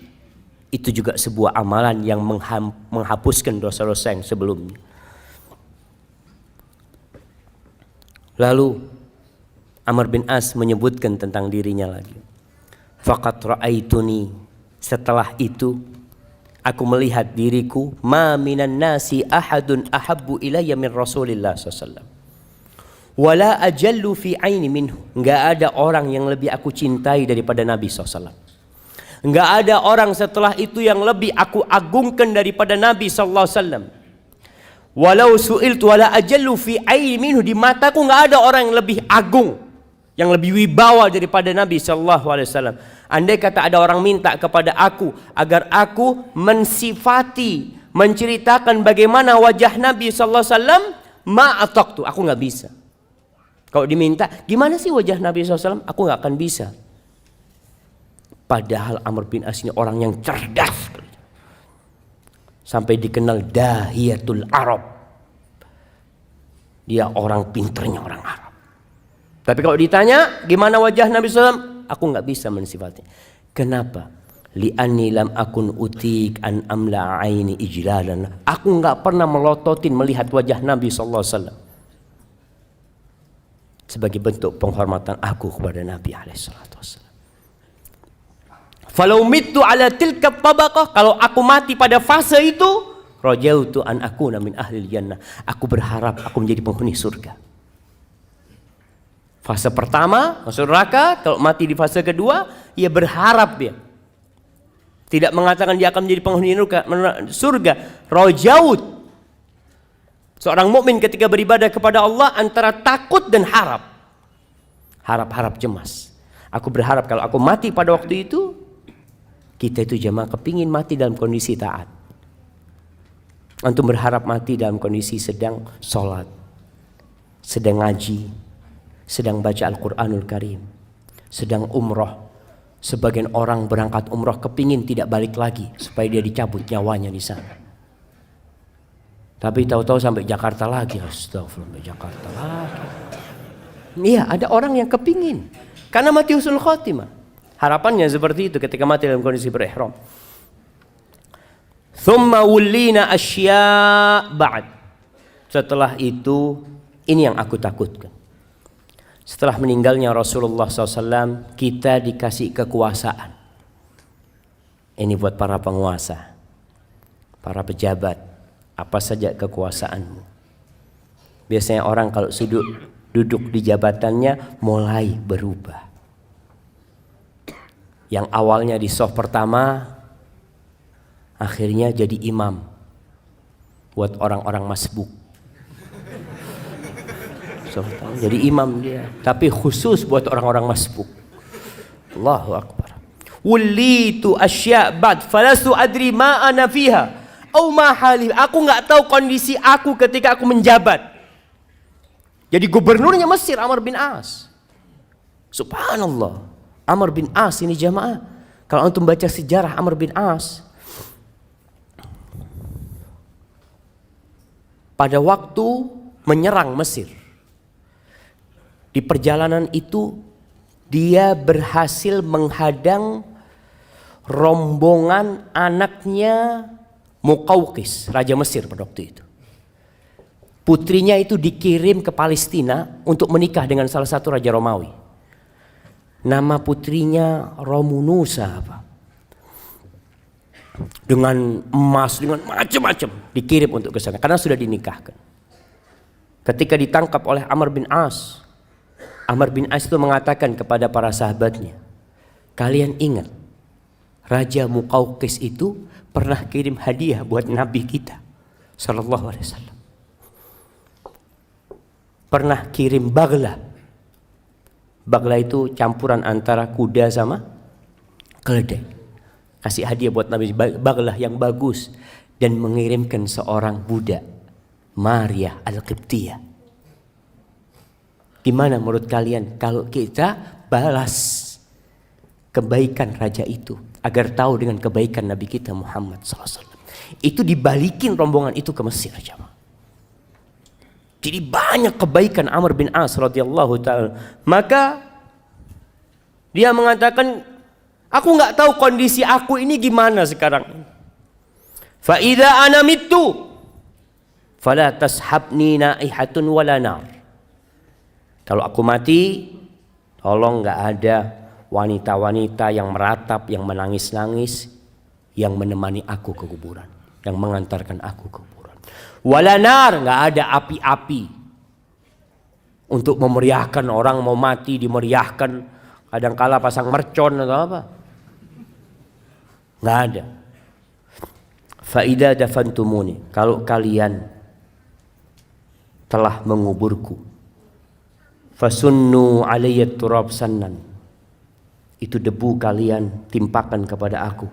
itu juga sebuah amalan yang menghapuskan dosa-dosa yang sebelumnya. Lalu Amr bin As menyebutkan tentang dirinya lagi. Faqad ra'aituni, setelah itu aku melihat diriku, ma minan nasi ahadun ahabbu ilayya min Rasulillah SAW. Wala ajallu fi aini minhu. Enggak ada orang yang lebih aku cintai daripada Nabi SAW. Enggak ada orang setelah itu yang lebih aku agungkan daripada Nabi SAW. Walau su'iltu wala ajallu fi aini minhu, di mataku enggak ada orang yang lebih agung, yang lebih wibawa daripada Nabi SAW. Andai kata ada orang minta kepada aku agar aku mensifati, menceritakan bagaimana wajah Nabi SAW, ma'ataqtu, aku enggak bisa. Kalau diminta, gimana sih wajah Nabi SAW? Aku enggak akan bisa. Padahal Amr bin As ini orang yang cerdas, sampai dikenal dahiyatul Arab. Dia orang pinternya orang Arab. Tapi kalau ditanya gimana wajah Nabi SAW, aku nggak bisa mensifatnya. Kenapa? Li'anni lam akun utik an amla aini ijlalan. Aku nggak pernah melototin melihat wajah Nabi SAW sebagai bentuk penghormatan aku kepada Nabi SAW. Falau mittu ala tilka tabaqah, kalau aku mati pada fase itu, rajautu an akuna min ahli jannah. Aku berharap aku menjadi penghuni surga. Fase pertama masuk neraka, kalau mati di fase kedua, ia berharap dia. Tidak mengatakan dia akan menjadi penghuni surga. Rajaut. Seorang mukmin ketika beribadah kepada Allah antara takut dan harap. Harap-harap cemas. Aku berharap kalau aku mati pada waktu itu, kita itu jemaah kepingin mati dalam kondisi taat. Antum berharap mati dalam kondisi sedang sholat, sedang ngaji, sedang baca Al-Quranul Karim, sedang umroh. Sebagian orang berangkat umroh kepingin tidak balik lagi supaya dia dicabut nyawanya di sana. Tapi tahu-tahu sampai Jakarta lagi. Astagfirullah, sampai Jakarta lagi. Iya, ada orang yang kepingin karena mati husnul khotimah. Harapannya seperti itu ketika mati dalam kondisi berihram. Thumma wullina asya' ba'd. Setelah itu, ini yang aku takutkan. Setelah meninggalnya Rasulullah SAW, kita dikasih kekuasaan. Ini buat para penguasa, para pejabat, apa saja kekuasaanmu. Biasanya orang kalau duduk di jabatannya mulai berubah. Yang awalnya di soft pertama, akhirnya jadi imam buat orang-orang masbuk. Jadi imam dia, tapi khusus buat orang-orang masbuk. Allahu Akbar. Wulitu asya' ba'd falastu adri ma ana fiha au ma hali. Aku enggak tahu kondisi aku ketika aku menjabat. Jadi gubernurnya Mesir Amr bin As. Subhanallah. Amr bin As ini jamaah. Kalau antum baca sejarah Amr bin As, pada waktu menyerang Mesir, di perjalanan itu dia berhasil menghadang rombongan anaknya Muqawqis, raja Mesir pada waktu itu. Putrinya itu dikirim ke Palestina untuk menikah dengan salah satu raja Romawi. Nama putrinya Romunusa apa? Dengan emas, dengan macam-macam dikirim untuk ke sana karena sudah dinikahkan. Ketika ditangkap oleh Amr bin As, Amr bin As itu mengatakan kepada para sahabatnya, kalian ingat Raja Muqawqis itu pernah kirim hadiah buat Nabi kita sallallahu alaihi wasallam. Pernah kirim bagla. Bagla itu campuran antara kuda sama keledai. Kasih hadiah buat Nabi bagla yang bagus dan mengirimkan seorang budak, Maria Al-Qibtiyah. Gimana menurut kalian kalau kita balas kebaikan raja itu agar tahu dengan kebaikan Nabi kita Muhammad SAW? Itu dibalikin rombongan itu ke Mesir, jemaah. Jadi banyak kebaikan Amr bin As radhiyallahu taala. Maka dia mengatakan, aku nggak tahu kondisi aku ini gimana sekarang. Fa idza ana mittu fala tashabni naihatun wala nar. Kalau aku mati, tolong nggak ada wanita-wanita yang meratap, yang menangis-nangis, yang menemani aku ke kuburan, yang mengantarkan aku ke kuburan. Walanar, nggak ada api-api untuk memeriahkan orang mau mati, dimeriahkan. Kadangkala pasang mercon atau apa, nggak ada. Faida dafantumuni, kalau kalian telah menguburku, fasunnu alayya turab sannan, itu debu kalian timpakan kepada aku.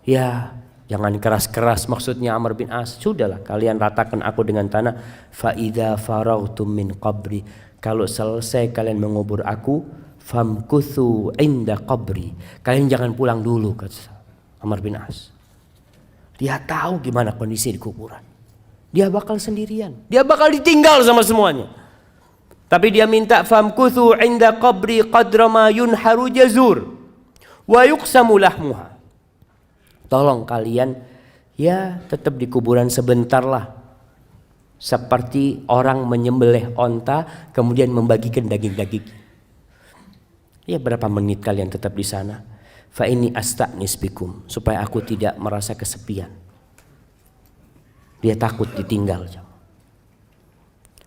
Ya, jangan keras-keras maksudnya Amr bin As. Sudahlah, kalian ratakan aku dengan tanah. Fa idza farautum min qabri, kalau selesai kalian mengubur aku, famkuthu inda qabri, kalian jangan pulang dulu, kata Amr bin As. Dia tahu gimana kondisi di kuburan. Dia bakal sendirian, dia bakal ditinggal sama semuanya. Tapi dia minta famkuthu inda qabri qadra ma yunharu jazur wa yuqsamu lahmuha. Tolong kalian ya tetap di kuburan sebentar lah. Seperti orang menyembelih onta kemudian membagikan daging-daging. Ya berapa menit kalian tetap di sana. Fa ini asta'nis bikum, supaya aku tidak merasa kesepian. Dia takut ditinggal.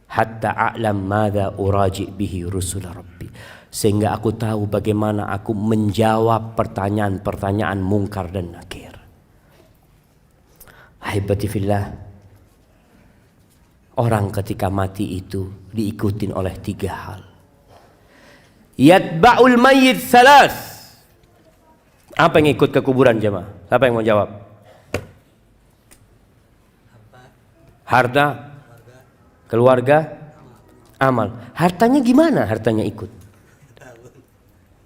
Hatta a'lam madza uraji bihi rusul rabbi, sehingga aku tahu bagaimana aku menjawab pertanyaan-pertanyaan mungkar dan nakir. Ahibati fillah, orang ketika mati itu diikutin oleh 3 hal. Yatba'ul mayyit salas. Apa yang ikut ke kuburan, jemaah? Siapa yang mau jawab? Harta, keluarga, amal. Hartanya gimana? Hartanya ikut.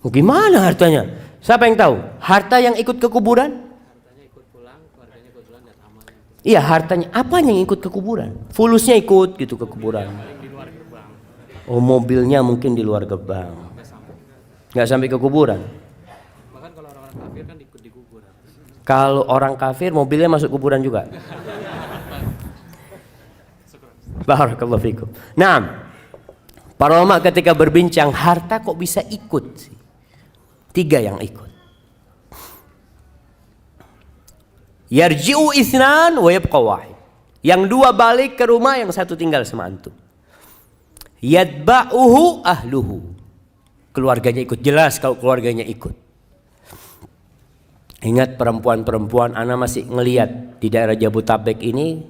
Gimana hartanya? Siapa yang tahu? Harta yang ikut ke kuburan? Hartanya ikut pulang, keluarganya ikut pulang, dan amalnya. Iya, hartanya. Apa yang ikut ke kuburan? Fulusnya ikut gitu ke kuburan. Di luar gerbang. Oh, mobilnya mungkin di luar gerbang. Nggak sampai ke kuburan. Bahkan kalau orang-orang kafir kan ikut di kuburan. Kalau orang kafir mobilnya masuk kuburan juga. Barakallahu fikum. Nah, para ulama ketika berbincang harta kok bisa ikut sih? 3 yang ikut. Yarji'u itsnan wa yabqa wahid. Yang 2 balik ke rumah, yang 1 tinggal sama antum. Yatba'uhu ahluhu. Keluarganya ikut. Jelas kalau keluarganya ikut. Ingat perempuan-perempuan, ana masih ngelihat di daerah Jabodetabek ini,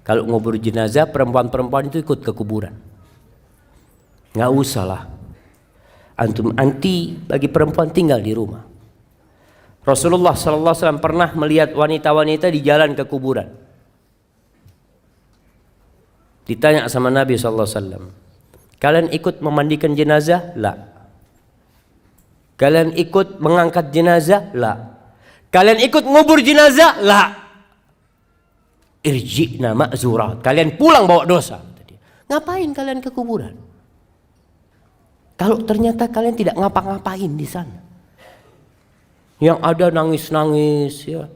kalau ngubur jenazah perempuan-perempuan itu ikut ke kuburan. Nggak usah lah. Antum anti bagi perempuan tinggal di rumah. Rasulullah SAW pernah melihat wanita-wanita di jalan ke kuburan. Ditanya sama Nabi SAW, kalian ikut memandikan jenazah? La. Kalian ikut mengangkat jenazah? La. Kalian ikut ngubur jenazah? La. Irji'na ma'zurat, kalian pulang bawa dosa. Ngapain kalian ke kuburan? Kalau ternyata kalian tidak ngapa-ngapain di sana, yang ada nangis-nangis ya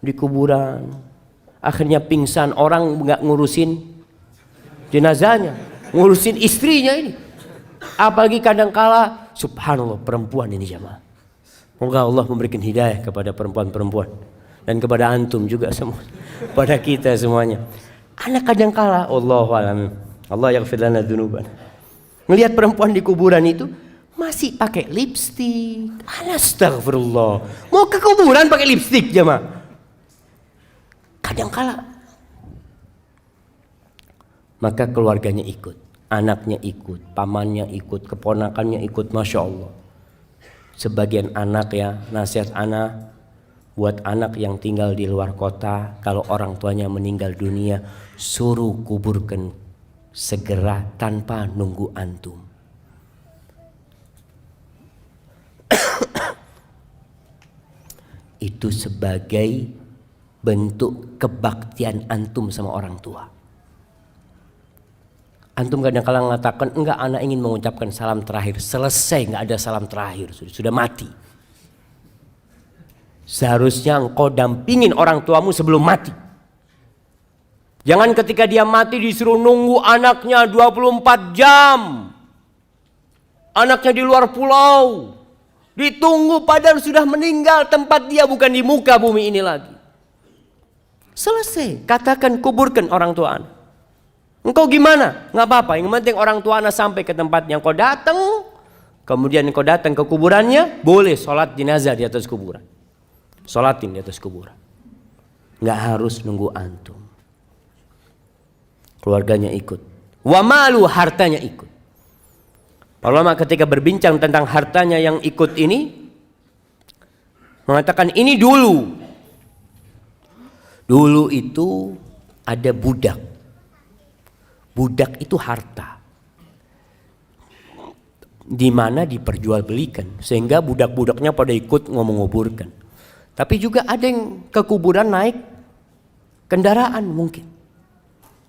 di kuburan, akhirnya pingsan, orang nggak ngurusin jenazahnya, ngurusin istrinya ini. Apalagi kadangkala, subhanallah, perempuan ini jamaah. Semoga Allah memberikan hidayah kepada perempuan-perempuan dan kepada antum juga semua, pada kita semuanya. Anak kadangkala, Allahu a'lam, Allah yaghfir lana dzunuban. ngelihat perempuan di kuburan itu masih pakai lipstik. Astagfirullah. Mau ke kuburan pakai lipstik jemaah. Kadangkala maka keluarganya ikut, anaknya ikut, pamannya ikut, keponakannya ikut, masya Allah. Sebagian anak ya, nasihat anak buat anak yang tinggal di luar kota, kalau orang tuanya meninggal dunia, suruh kuburkan segera tanpa nunggu antum. Itu sebagai bentuk kebaktian antum sama orang tua. Antum kadang-kala mengatakan, enggak, anak ingin mengucapkan salam terakhir. Selesai, enggak ada salam terakhir, sudah mati. Seharusnya engkau dampingin orang tuamu sebelum mati. Jangan ketika dia mati disuruh nunggu anaknya 24 jam. Anaknya di luar pulau. Ditunggu padahal sudah meninggal, tempat dia bukan di muka bumi ini lagi. Selesai, katakan kuburkan orang tua anak. Engkau gimana? Nggak apa-apa, yang penting orang tua anak sampai ke tempatnya. Engkau datang, kemudian engkau datang ke kuburannya, boleh sholat jenazah di atas kuburan. Sholatin di atas kuburan. Nggak harus nunggu antum. Keluarganya ikut. Wa malu, hartanya ikut. Para ulama ketika berbincang tentang hartanya yang ikut ini, mengatakan ini dulu. Dulu itu ada budak. Budak itu harta. Di mana diperjualbelikan. Sehingga budak-budaknya pada ikut menguburkan. Tapi juga ada yang ke kuburan naik kendaraan mungkin.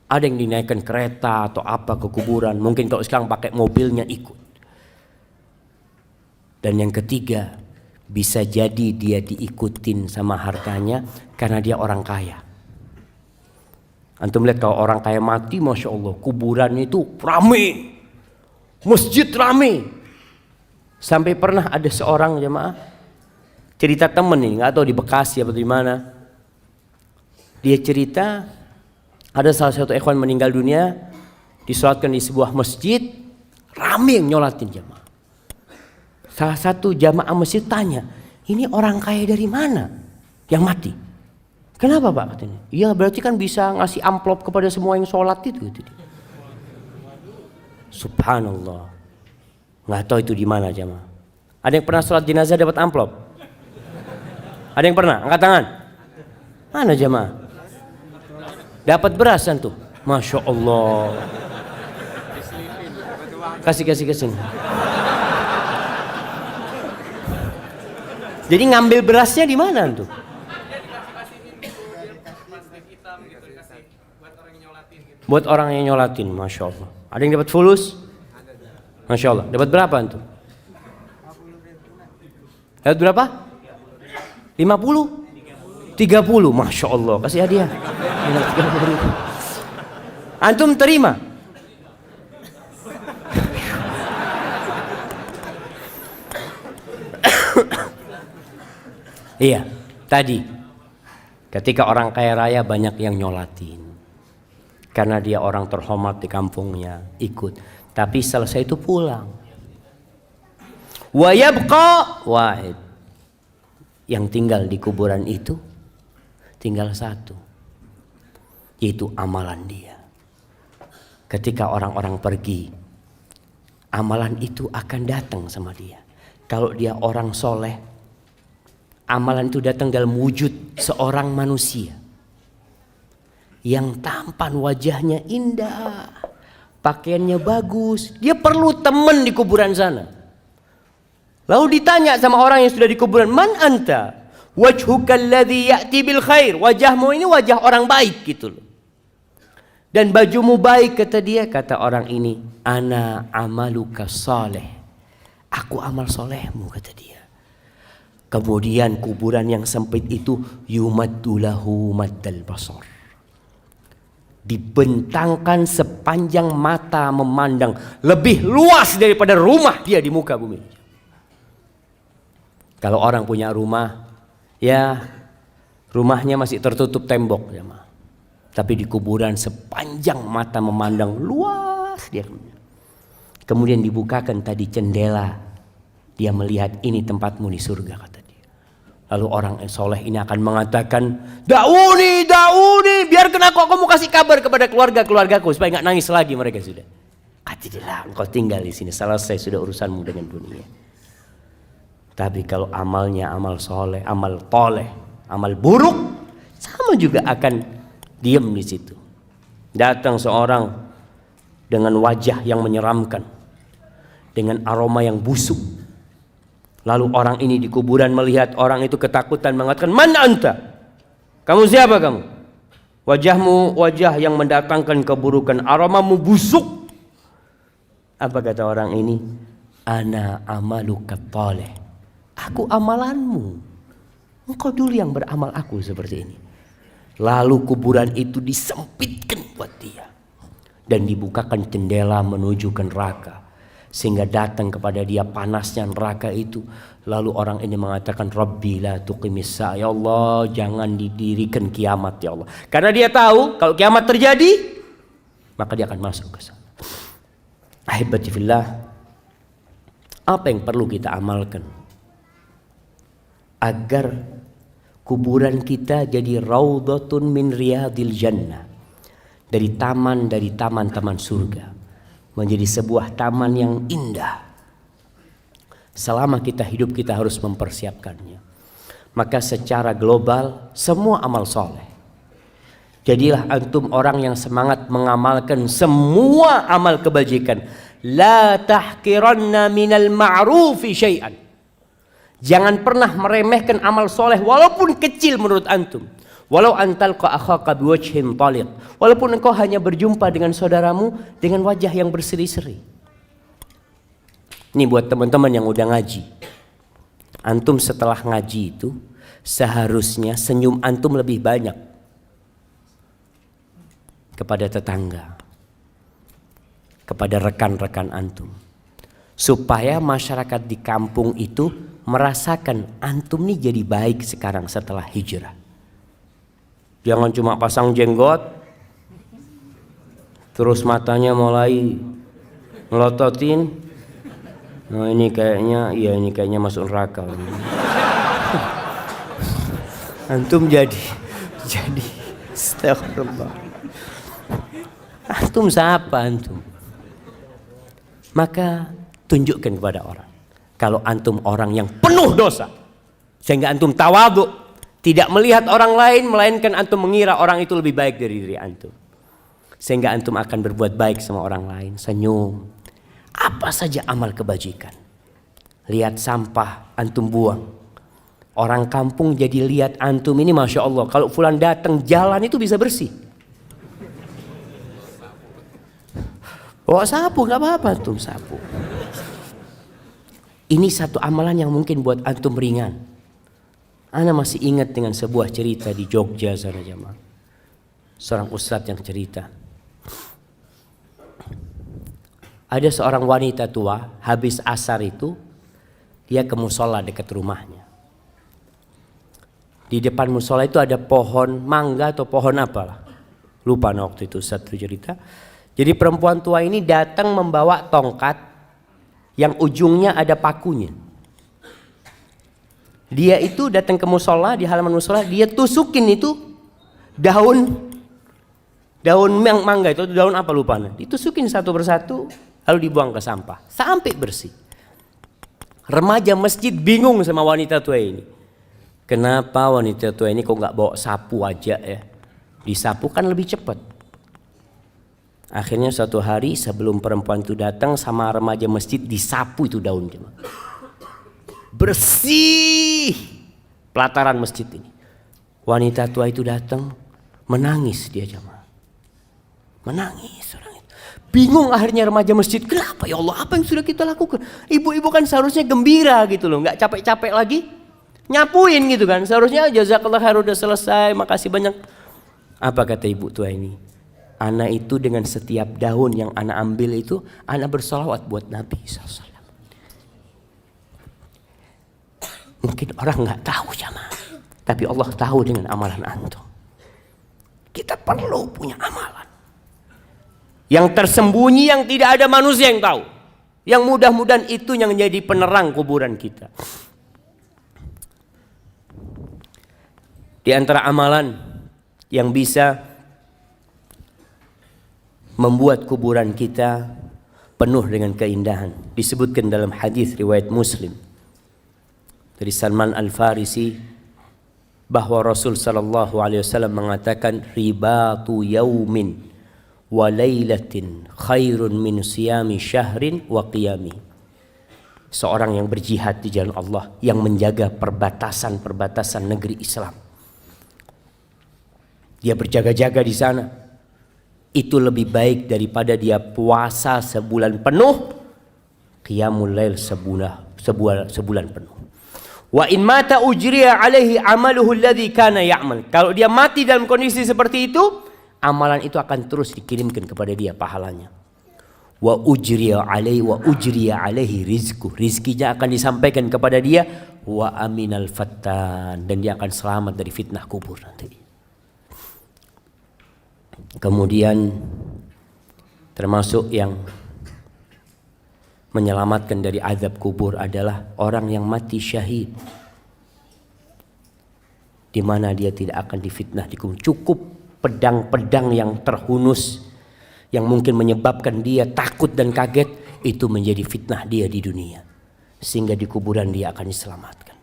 Ada yang dinaikkan kereta atau apa ke kuburan. Mungkin kalau sekarang pakai mobilnya ikut. Dan yang ketiga, bisa jadi dia diikutin sama hartanya karena dia orang kaya. Antum lihat kalau orang kaya mati, masya Allah, kuburannya itu rame, masjid rame. Sampai pernah ada seorang jemaah cerita temen nih, nggak tahu di Bekasi atau di mana. Dia cerita ada salah satu ikhwan meninggal dunia, disolatkan di sebuah masjid, rame yang nyolatin jemaah. Salah satu jamaah masjid tanya, ini orang kaya dari mana yang mati? Kenapa Pak? Katanya, iya berarti kan bisa ngasih amplop kepada semua yang sholat itu. Subhanallah. Nggak tahu itu di mana jamaah. Ada yang pernah sholat jenazah dapat amplop? Ada yang pernah? Angkat tangan. Mana jamaah? Dapat beras tuh. Masya Allah. Kasih kesini. Jadi ngambil berasnya di mana tuh? Buat orang yang nyolatin, masya Allah. Ada yang dapat fulus? Masya Allah. Dapat berapa tuh? Dapat berapa? 50? 30, masya Allah. Kasih hadiah. 30. Antum terima? Iya, tadi ketika orang kaya raya banyak yang nyolatin karena dia orang terhormat di kampungnya, ikut. Tapi selesai itu pulang. Wa yabqa wahid. Yang tinggal di kuburan itu tinggal satu, yaitu amalan dia. Ketika orang-orang pergi, amalan itu akan datang sama dia. Kalau dia orang soleh, amalan itu datang dalam wujud seorang manusia yang tampan, wajahnya indah, pakaiannya bagus. Dia perlu teman di kuburan sana. Lalu ditanya sama orang yang sudah di kuburan, man anta? Wajhuka alladhi ya'ti bil khair. Wajahmu ini wajah orang baik gitu loh. Dan bajumu baik, kata dia. Kata orang ini, ana amaluka saleh. Aku amal solehmu, kata dia. Kemudian kuburan yang sempit itu yumaddu lahu maddal basar. Dibentangkan sepanjang mata memandang, lebih luas daripada rumah dia di muka bumi. Kalau orang punya rumah, ya rumahnya masih tertutup tembok, ya, tapi di kuburan sepanjang mata memandang luas dia. Kemudian dibukakan tadi jendela. Dia melihat ini tempatmu di surga, kata dia. Lalu orang soleh ini akan mengatakan, Dauni, biarkan aku mau kasih kabar kepada keluargaku supaya nggak nangis lagi mereka sudah. Katilah, engkau tinggal di sini, selesai sudah urusanmu dengan dunia. Tapi kalau amalnya amal soleh, amal toleh, amal buruk, sama juga akan diam di situ. Datang seorang dengan wajah yang menyeramkan, dengan aroma yang busuk. Lalu orang ini di kuburan melihat orang itu ketakutan mengatakan, "Man anta? Kamu siapa kamu? Wajahmu wajah yang mendatangkan keburukan, aromamu busuk." Apa kata orang ini? "Ana amaluka thaleh." Aku amalanmu. Engkau dulu yang beramal aku seperti ini. Lalu kuburan itu disempitkan buat dia dan dibukakan jendela menuju ke neraka. Sehingga datang kepada dia panasnya neraka itu. Lalu orang ini mengatakan, Rabbi la tuqimis sa'a, ya Allah jangan didirikan kiamat ya Allah. Karena dia tahu kalau kiamat terjadi maka dia akan masuk ke sana. Ahibati fillah, apa yang perlu kita amalkan agar kuburan kita jadi raudhatun min riyadil jannah, dari taman-taman surga, menjadi sebuah taman yang indah. Selama kita hidup kita harus mempersiapkannya. Maka secara global semua amal soleh. Jadilah antum orang yang semangat mengamalkan semua amal kebajikan. La tahqiranna minal ma'rufi syai'an. Jangan pernah meremehkan amal soleh walaupun kecil menurut antum. Walau antalqa akhaka biwajhin taliq. Walaupun engkau hanya berjumpa dengan saudaramu dengan wajah yang berseri-seri. Ini buat teman-teman yang udah ngaji. Antum setelah ngaji itu seharusnya senyum antum lebih banyak kepada tetangga, kepada rekan-rekan antum, supaya masyarakat di kampung itu merasakan antum nih jadi baik sekarang setelah hijrah. Jangan cuma pasang jenggot terus matanya mulai melototin. Nah ini kayaknya masuk neraka. Antum jadi astagfirullah. Antum siapa antum? Maka tunjukkan kepada orang kalau antum orang yang penuh dosa, sehingga antum tawadhu, tidak melihat orang lain melainkan antum mengira orang itu lebih baik dari diri antum, sehingga antum akan berbuat baik sama orang lain. Senyum. Apa saja amal kebajikan. Lihat sampah antum buang, orang kampung jadi lihat antum ini, masya Allah, kalau fulan datang jalan itu bisa bersih. Bawa sapu nggak apa-apa, antum sapu. Ini satu amalan yang mungkin buat antum ringan. Ana masih ingat dengan sebuah cerita di Jogja sana jamaah. Seorang ustadz yang cerita. Ada seorang wanita tua, habis asar itu dia ke musola dekat rumahnya. Di depan musola itu ada pohon mangga atau pohon apalah. Lupa waktu itu satu cerita. Jadi perempuan tua ini datang membawa tongkat yang ujungnya ada pakunya. Dia itu datang ke musola, di halaman musola, dia tusukin itu daun mangga itu, daun apa lupa. Ditusukin satu persatu, lalu dibuang ke sampah sampai bersih. Remaja masjid bingung sama wanita tua ini. Kenapa wanita tua ini kok nggak bawa sapu aja ya? Disapu kan lebih cepat. Akhirnya suatu hari sebelum perempuan itu datang, sama remaja masjid disapu itu daun. Bersih pelataran masjid ini. Wanita tua itu datang, menangis dia jamaah. Menangis orang itu. Bingung akhirnya remaja masjid, kenapa ya Allah, apa yang sudah kita lakukan? Ibu-ibu kan seharusnya gembira gitu loh, nggak capek-capek lagi nyapuin gitu kan. Seharusnya jazakallah khair, udah selesai, makasih banyak. Apa kata ibu tua ini? Ana itu dengan setiap daun yang ana ambil itu, ana bersolawat buat Nabi SAW. Mungkin orang nggak tahu jamaah, tapi Allah tahu dengan amalan antum. Kita perlu punya amalan yang tersembunyi, yang tidak ada manusia yang tahu. Yang mudah-mudahan itu yang menjadi penerang kuburan kita. Di antara amalan yang bisa membuat kuburan kita penuh dengan keindahan, disebutkan dalam hadis riwayat Muslim dari Salman Al-Farisi bahwa Rasul sallallahu alaihi wasallam mengatakan ribatu yaumin wa lailatin khairun min siyami syahrin wa qiyami. Seorang yang berjihad di jalan Allah, yang menjaga perbatasan-perbatasan negeri Islam, dia berjaga-jaga di sana, itu lebih baik daripada dia puasa sebulan penuh, qiyamul lail sebulan penuh. Wa in mata ujriya alaihi amaluhu alladhi kana ya'mal. Kalau dia mati dalam kondisi seperti itu, amalan itu akan terus dikirimkan kepada dia pahalanya. Wa ujriya alaihi rizku. Rizkinya akan disampaikan kepada dia. Wa aminal fattan. Dan dia akan selamat dari fitnah kubur nanti. Kemudian termasuk yang menyelamatkan dari azab kubur adalah orang yang mati syahid, di mana dia tidak akan difitnah di kubur. Cukup pedang-pedang yang terhunus yang mungkin menyebabkan dia takut dan kaget, itu menjadi fitnah dia di dunia, sehingga di kuburan dia akan diselamatkan.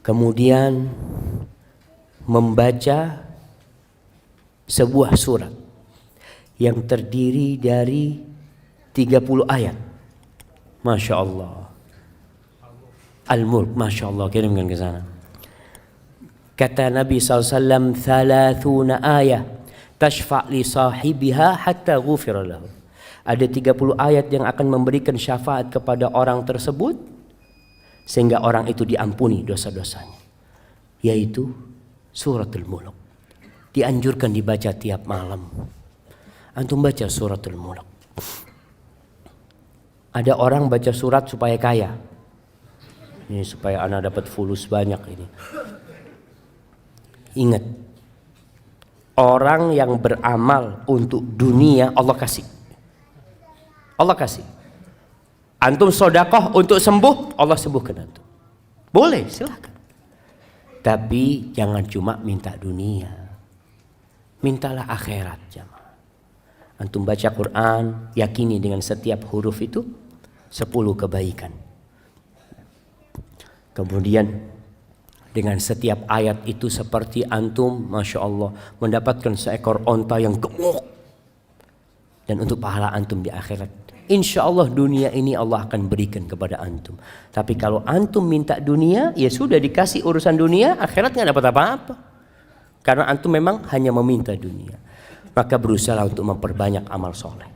Kemudian membaca sebuah surat yang terdiri dari 30 ayat. Masya Allah. Al-Mulk, Masya Allah, kirimkan ke sana. Kata Nabi SAW, 30 ayat tashfa' li sahibiha hatta ghufira lahu. Ada 30 ayat yang akan memberikan syafaat kepada orang tersebut sehingga orang itu diampuni dosa-dosanya, yaitu suratul Mulk. Dianjurkan dibaca tiap malam. Antum baca suratul Mulk. Ada orang baca surat supaya kaya. Ini supaya anak dapat fulus banyak ini. Ingat, orang yang beramal untuk dunia Allah kasih. Allah kasih. Antum sodakoh untuk sembuh, Allah sembuhkan antum. Boleh, silakan. Tapi jangan cuma minta dunia. Mintalah akhirat, jamaah. Antum baca Quran, yakini dengan setiap huruf itu 10 kebaikan. Kemudian dengan setiap ayat itu seperti antum, Masya Allah, mendapatkan seekor onta yang gemuk. Dan untuk pahala antum di akhirat, insya Allah dunia ini Allah akan berikan kepada antum. Tapi kalau antum minta dunia, ya sudah dikasih urusan dunia, akhirat nggak dapat apa-apa. Karena antum memang hanya meminta dunia. Maka berusaha untuk memperbanyak amal soleh.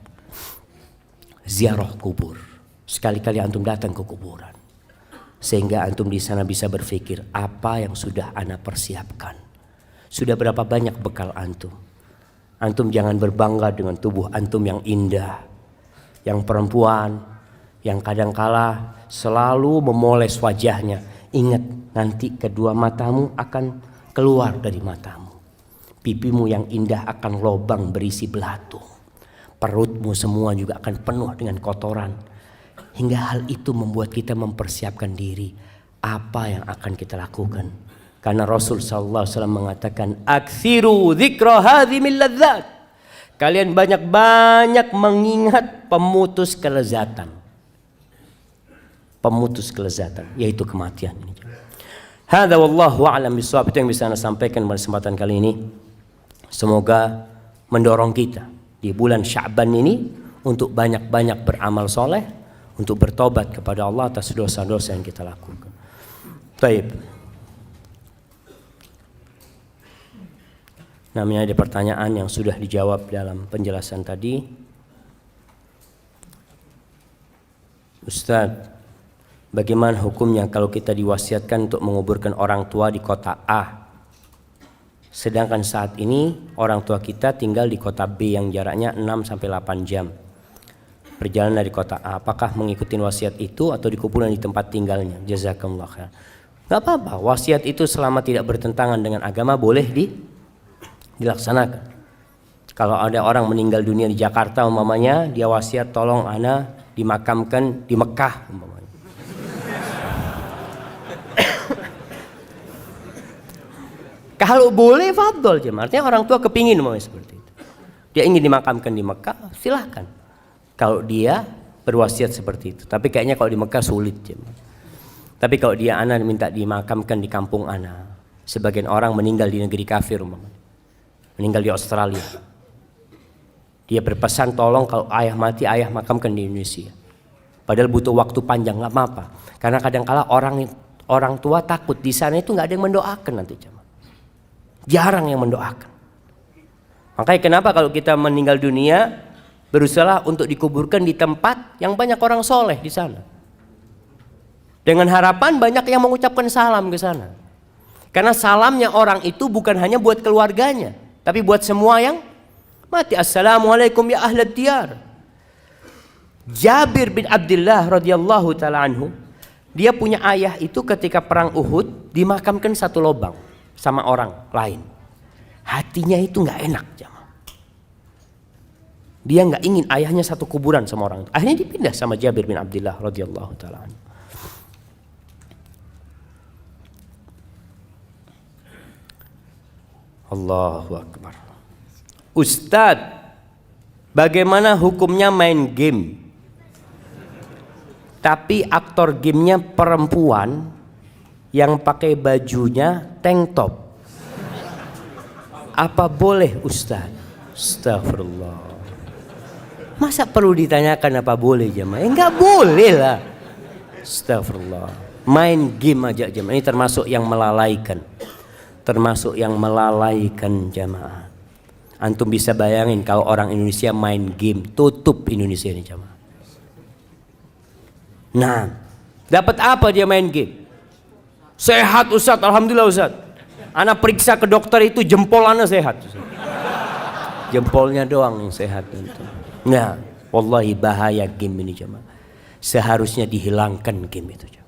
Ziarah kubur. Sekali-kali antum datang ke kuburan, sehingga antum di sana bisa berpikir, apa yang sudah ana persiapkan? Sudah berapa banyak bekal antum? Antum jangan berbangga dengan tubuh antum yang indah, yang perempuan, yang kadangkala selalu memoles wajahnya. Ingat, nanti kedua matamu akan keluar dari matamu. Pipimu yang indah akan lobang berisi belatung. Perutmu semua juga akan penuh dengan kotoran. Hingga hal itu membuat kita mempersiapkan diri. Apa yang akan kita lakukan? Karena Rasul SAW mengatakan, Aksiru dzikra hadhimil ladzat. Kalian banyak-banyak mengingat pemutus kelezatan. Pemutus kelezatan, yaitu kematian. Hadza wallahu a'lam bishawab. Itu yang bisa saya sampaikan pada kesempatan kali ini. Semoga mendorong kita di bulan Sya'ban ini untuk banyak-banyak beramal soleh, untuk bertobat kepada Allah atas dosa-dosa yang kita lakukan. Baik. Namanya ada pertanyaan yang sudah dijawab dalam penjelasan tadi. Ustaz, bagaimana hukumnya kalau kita diwasiatkan untuk menguburkan orang tua di kota A, sedangkan saat ini orang tua kita tinggal di kota B yang jaraknya 6-8 jam perjalanan dari kota A? Apakah mengikuti wasiat itu atau dikuburkan di tempat tinggalnya? Jazakallah khair. Gak apa-apa, wasiat itu selama tidak bertentangan dengan agama boleh dilaksanakan. Kalau ada orang meninggal dunia di Jakarta umpamanya, dia wasiat, tolong ana dimakamkan di Mekah umpamanya. Kalau boleh fadol jemaah. Artinya orang tua kepingin mau seperti itu. Dia ingin dimakamkan di Mekah, silahkan. Kalau dia berwasiat seperti itu. Tapi kayaknya kalau di Mekah sulit jemaah. Tapi kalau dia anak minta dimakamkan di kampung anak. Sebagian orang meninggal di negeri kafir umpamanya. Meninggal di Australia. Dia berpesan tolong kalau ayah mati ayah makamkan di Indonesia. Padahal butuh waktu panjang, nggak apa-apa. Karena kadang-kala orang tua takut di sana itu nggak ada yang mendoakan nanti jemaah. Jarang yang mendoakan. Makanya kenapa kalau kita meninggal dunia berusaha untuk dikuburkan di tempat yang banyak orang soleh di sana. Dengan harapan banyak yang mengucapkan salam ke sana. Karena salamnya orang itu bukan hanya buat keluarganya, tapi buat semua yang mati. Assalamualaikum ya ahlad diyar. Jabir bin Abdullah radhiyallahu taala anhu, dia punya ayah itu ketika perang Uhud dimakamkan satu lubang sama orang lain. Hatinya itu nggak enak jamaah. Dia nggak ingin ayahnya satu kuburan sama orang. Akhirnya dipindah sama Jabir bin Abdullah radhiyallahu taala anhu. Allahu akbar. Ustadz, bagaimana hukumnya main game? Tapi aktor gamenya perempuan yang pakai bajunya tank top. Apa boleh Ustadz? Astagfirullah. Masa perlu ditanyakan apa boleh jemaah? Enggak boleh lah. Astagfirullah. Main game aja jemaah. Ini termasuk yang melalaikan. Termasuk yang melalaikan jemaah. Antum bisa bayangin kalau orang Indonesia main game, tutup Indonesia ini jemaah. Nah, dapat apa dia main game? Sehat Ustadz, alhamdulillah Ustadz. Anak periksa ke dokter itu jempol anak sehat. Jempolnya doang yang sehat itu. Nah, wallahi bahaya game ini jemaah. Seharusnya dihilangkan game itu jemaah.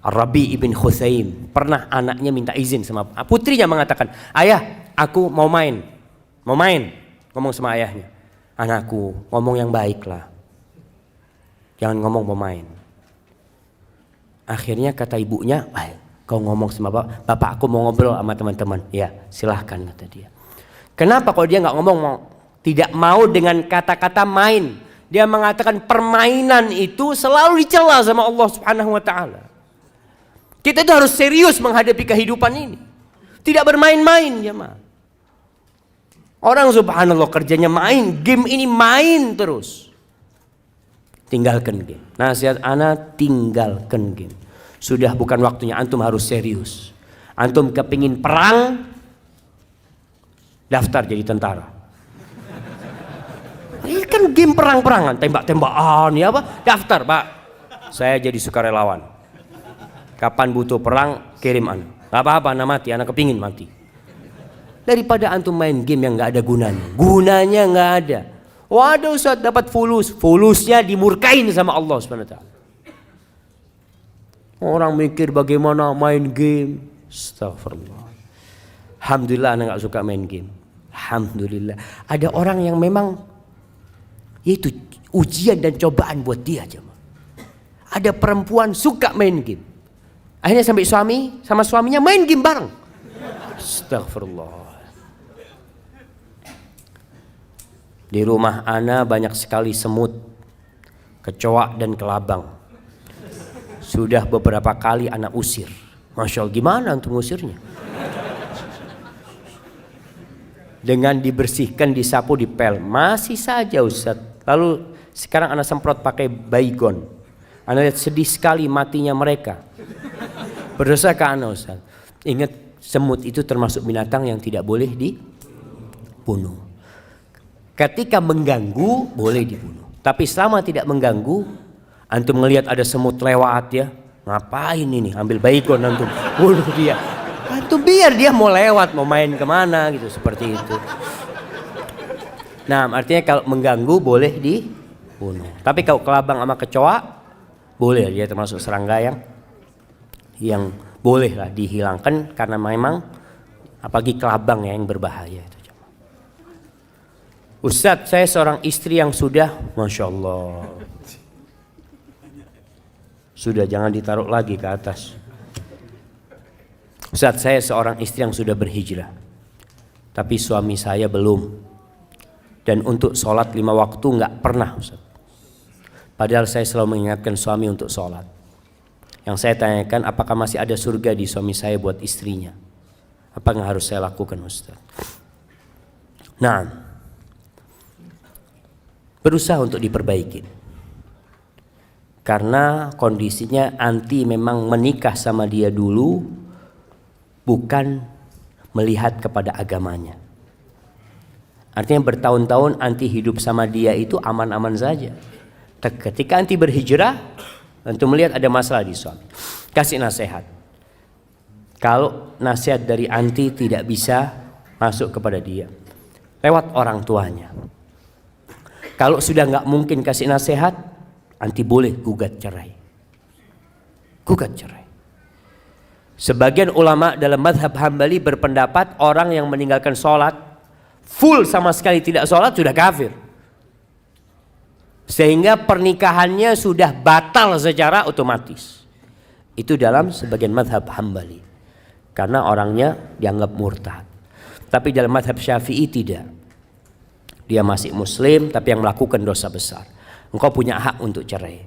Rabi ibn Khusaim pernah anaknya minta izin sama putrinya, mengatakan, ayah aku mau main. Ngomong sama ayahnya, anakku ngomong yang baik lah, jangan ngomong mau main. Akhirnya kata ibunya, kau ngomong sama bapak aku mau ngobrol sama teman-teman. Ya silahkan kata dia. Kenapa kalau dia nggak ngomong, tidak mau dengan kata-kata main, dia mengatakan permainan itu selalu dicela sama Allah Subhanahu wa taala. Kita itu harus serius menghadapi kehidupan ini. Tidak bermain-main jemaah. Orang subhanallah kerjanya main, game ini main terus. Tinggalkan game. Nasihat anak, tinggalkan game. Sudah bukan waktunya, antum harus serius. Antum kepingin perang, daftar jadi tentara. Ini kan game perang-perangan, tembak-tembakan ya apa? Daftar Pak, saya jadi sukarelawan. Kapan butuh perang kirim anak. Gak apa-apa anak mati, anak kepingin mati. Daripada antum main game yang gak ada gunanya. Gunanya gak ada. Waduh Ustaz dapat fulus. Fulusnya dimurkain sama Allah SWT. Orang mikir bagaimana main game. Astagfirullah. Alhamdulillah anak gak suka main game. Alhamdulillah. Ada orang yang memang itu ujian dan cobaan buat dia jemaah. Ada perempuan suka main game. Akhirnya sampai sama suaminya main game bareng. Astagfirullah. Di rumah ana banyak sekali semut, kecoa dan kelabang. Sudah beberapa kali ana usir. Masya Allah, gimana untuk ngusirnya? Dengan dibersihkan, disapu, dipel. Masih saja Ustaz. Lalu sekarang ana semprot pakai baygon. Ana lihat sedih sekali matinya mereka. Berdosa ke ana Ustaz. Ingat semut itu termasuk binatang yang tidak boleh dibunuh. Ketika mengganggu boleh dibunuh. Tapi selama tidak mengganggu, antum melihat ada semut lewat ya, ngapain ini? Ambil baygon antum, bunuh dia. Antum biar dia mau lewat, mau main kemana gitu, seperti itu. Nah artinya kalau mengganggu boleh dibunuh. Tapi kalau kelabang sama kecoa, boleh, dia termasuk serangga yang bolehlah dihilangkan karena memang apalagi kelabang yang berbahaya itu. Ustadz, saya seorang istri yang sudah, Masya Allah, sudah, jangan ditaruh lagi ke atas. Ustadz, saya seorang istri yang sudah berhijrah, tapi suami saya belum. Dan untuk sholat 5 waktu nggak pernah, Ustadz. Padahal saya selalu mengingatkan suami untuk sholat. Yang saya tanyakan, apakah masih ada surga di suami saya buat istrinya? Apa yang harus saya lakukan, Ustadz? Nah, berusaha untuk diperbaiki. Karena kondisinya anti memang menikah sama dia dulu bukan melihat kepada agamanya. Artinya bertahun-tahun anti hidup sama dia itu aman-aman saja. Ketika anti berhijrah, anti melihat ada masalah di suami, kasih nasihat. Kalau nasihat dari anti tidak bisa masuk kepada dia, lewat orang tuanya. Kalau sudah nggak mungkin kasih nasihat, anti boleh gugat cerai. Gugat cerai. Sebagian ulama dalam mazhab Hambali berpendapat orang yang meninggalkan sholat, full sama sekali tidak sholat, sudah kafir. Sehingga pernikahannya sudah batal secara otomatis. Itu dalam sebagian mazhab Hambali. Karena orangnya dianggap murtad. Tapi dalam mazhab Syafi'i tidak. Dia masih muslim tapi yang melakukan dosa besar. Engkau punya hak untuk cerai.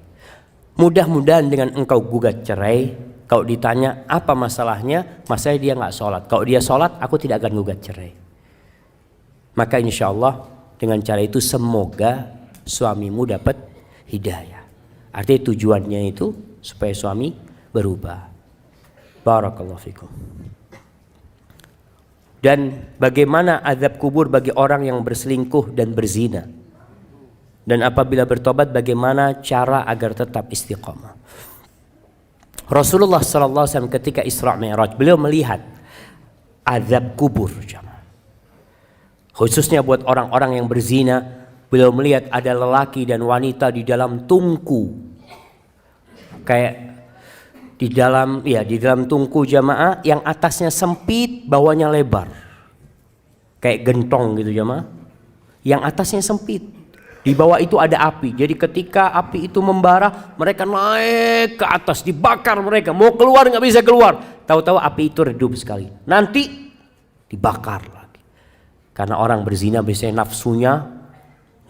Mudah-mudahan dengan engkau gugat cerai, kalau ditanya apa masalahnya, masalahnya dia nggak sholat. Kalau dia sholat, aku tidak akan gugat cerai. Maka insya Allah dengan cara itu semoga suamimu dapat hidayah. Artinya tujuannya itu supaya suami berubah. Barakallahu fikum. Dan bagaimana azab kubur bagi orang yang berselingkuh dan berzina. Dan apabila bertobat bagaimana cara agar tetap istiqamah. Rasulullah SAW ketika Isra Mi'raj beliau melihat azab kubur. Khususnya buat orang-orang yang berzina, beliau melihat ada lelaki dan wanita di dalam tungku. Kayak di dalam tungku jamaah yang atasnya sempit, bawahnya lebar. Kayak gentong gitu jamaah. Yang atasnya sempit. Di bawah itu ada api. Jadi ketika api itu membara, mereka naik ke atas, dibakar mereka. Mau keluar nggak bisa keluar. Tahu-tahu api itu redup sekali. Nanti dibakar lagi. Karena orang berzina biasanya nafsunya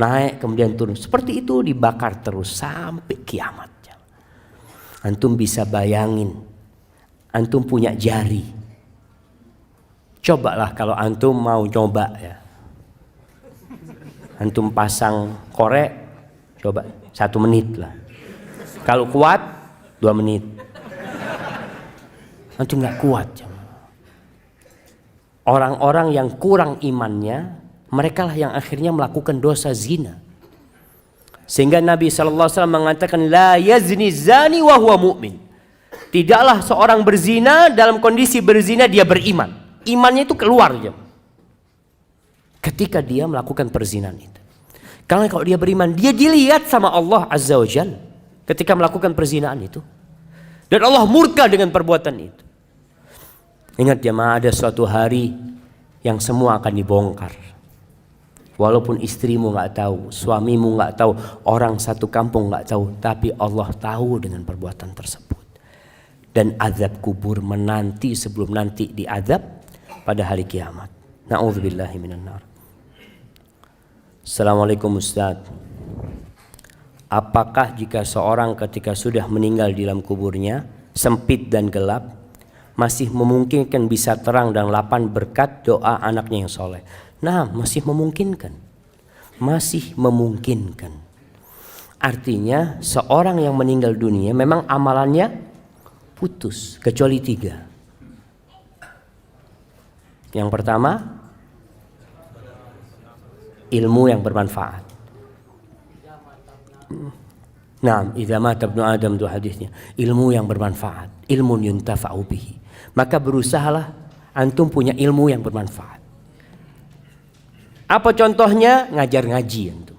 naik kemudian turun. Seperti itu dibakar terus sampai kiamat. Antum bisa bayangin, antum punya jari. Cobalah kalau antum mau coba ya. Antum pasang korek, coba 1 menit lah. Kalau kuat 2 menit. Antum nggak kuat. Orang-orang yang kurang imannya, mereka lah yang akhirnya melakukan dosa zina. Sehingga Nabi SAW mengatakan la yazni zani wa huwa mu'min. Tidaklah seorang berzina dalam kondisi berzina dia beriman. Imannya itu keluar aja ketika dia melakukan perzinahan itu. Karena kalau dia beriman, dia dilihat sama Allah Azza wa Jalla ketika melakukan perzinahan itu. Dan Allah murka dengan perbuatan itu. Ingat jemaah, ada suatu hari yang semua akan dibongkar. Walaupun istrimu nggak tahu, suamimu nggak tahu, orang satu kampung nggak tahu, tapi Allah tahu dengan perbuatan tersebut. Dan azab kubur menanti sebelum nanti diazab pada hari kiamat. Na'udzubillahi minan nar. Assalamualaikum Ustaz. Apakah jika seorang ketika sudah meninggal di dalam kuburnya sempit dan gelap, masih memungkinkan bisa terang dan lapang berkat doa anaknya yang soleh? Nah, masih memungkinkan. Masih memungkinkan. Artinya seorang yang meninggal dunia memang amalannya putus kecuali 3. Yang pertama, ilmu yang bermanfaat. Nah, idza mata ibnu Adam itu hadisnya, ilmu yang bermanfaat, ilmun yuntafa'u bihi. Maka berusahalah antum punya ilmu yang bermanfaat. Apa contohnya? Ngajar ngaji antum.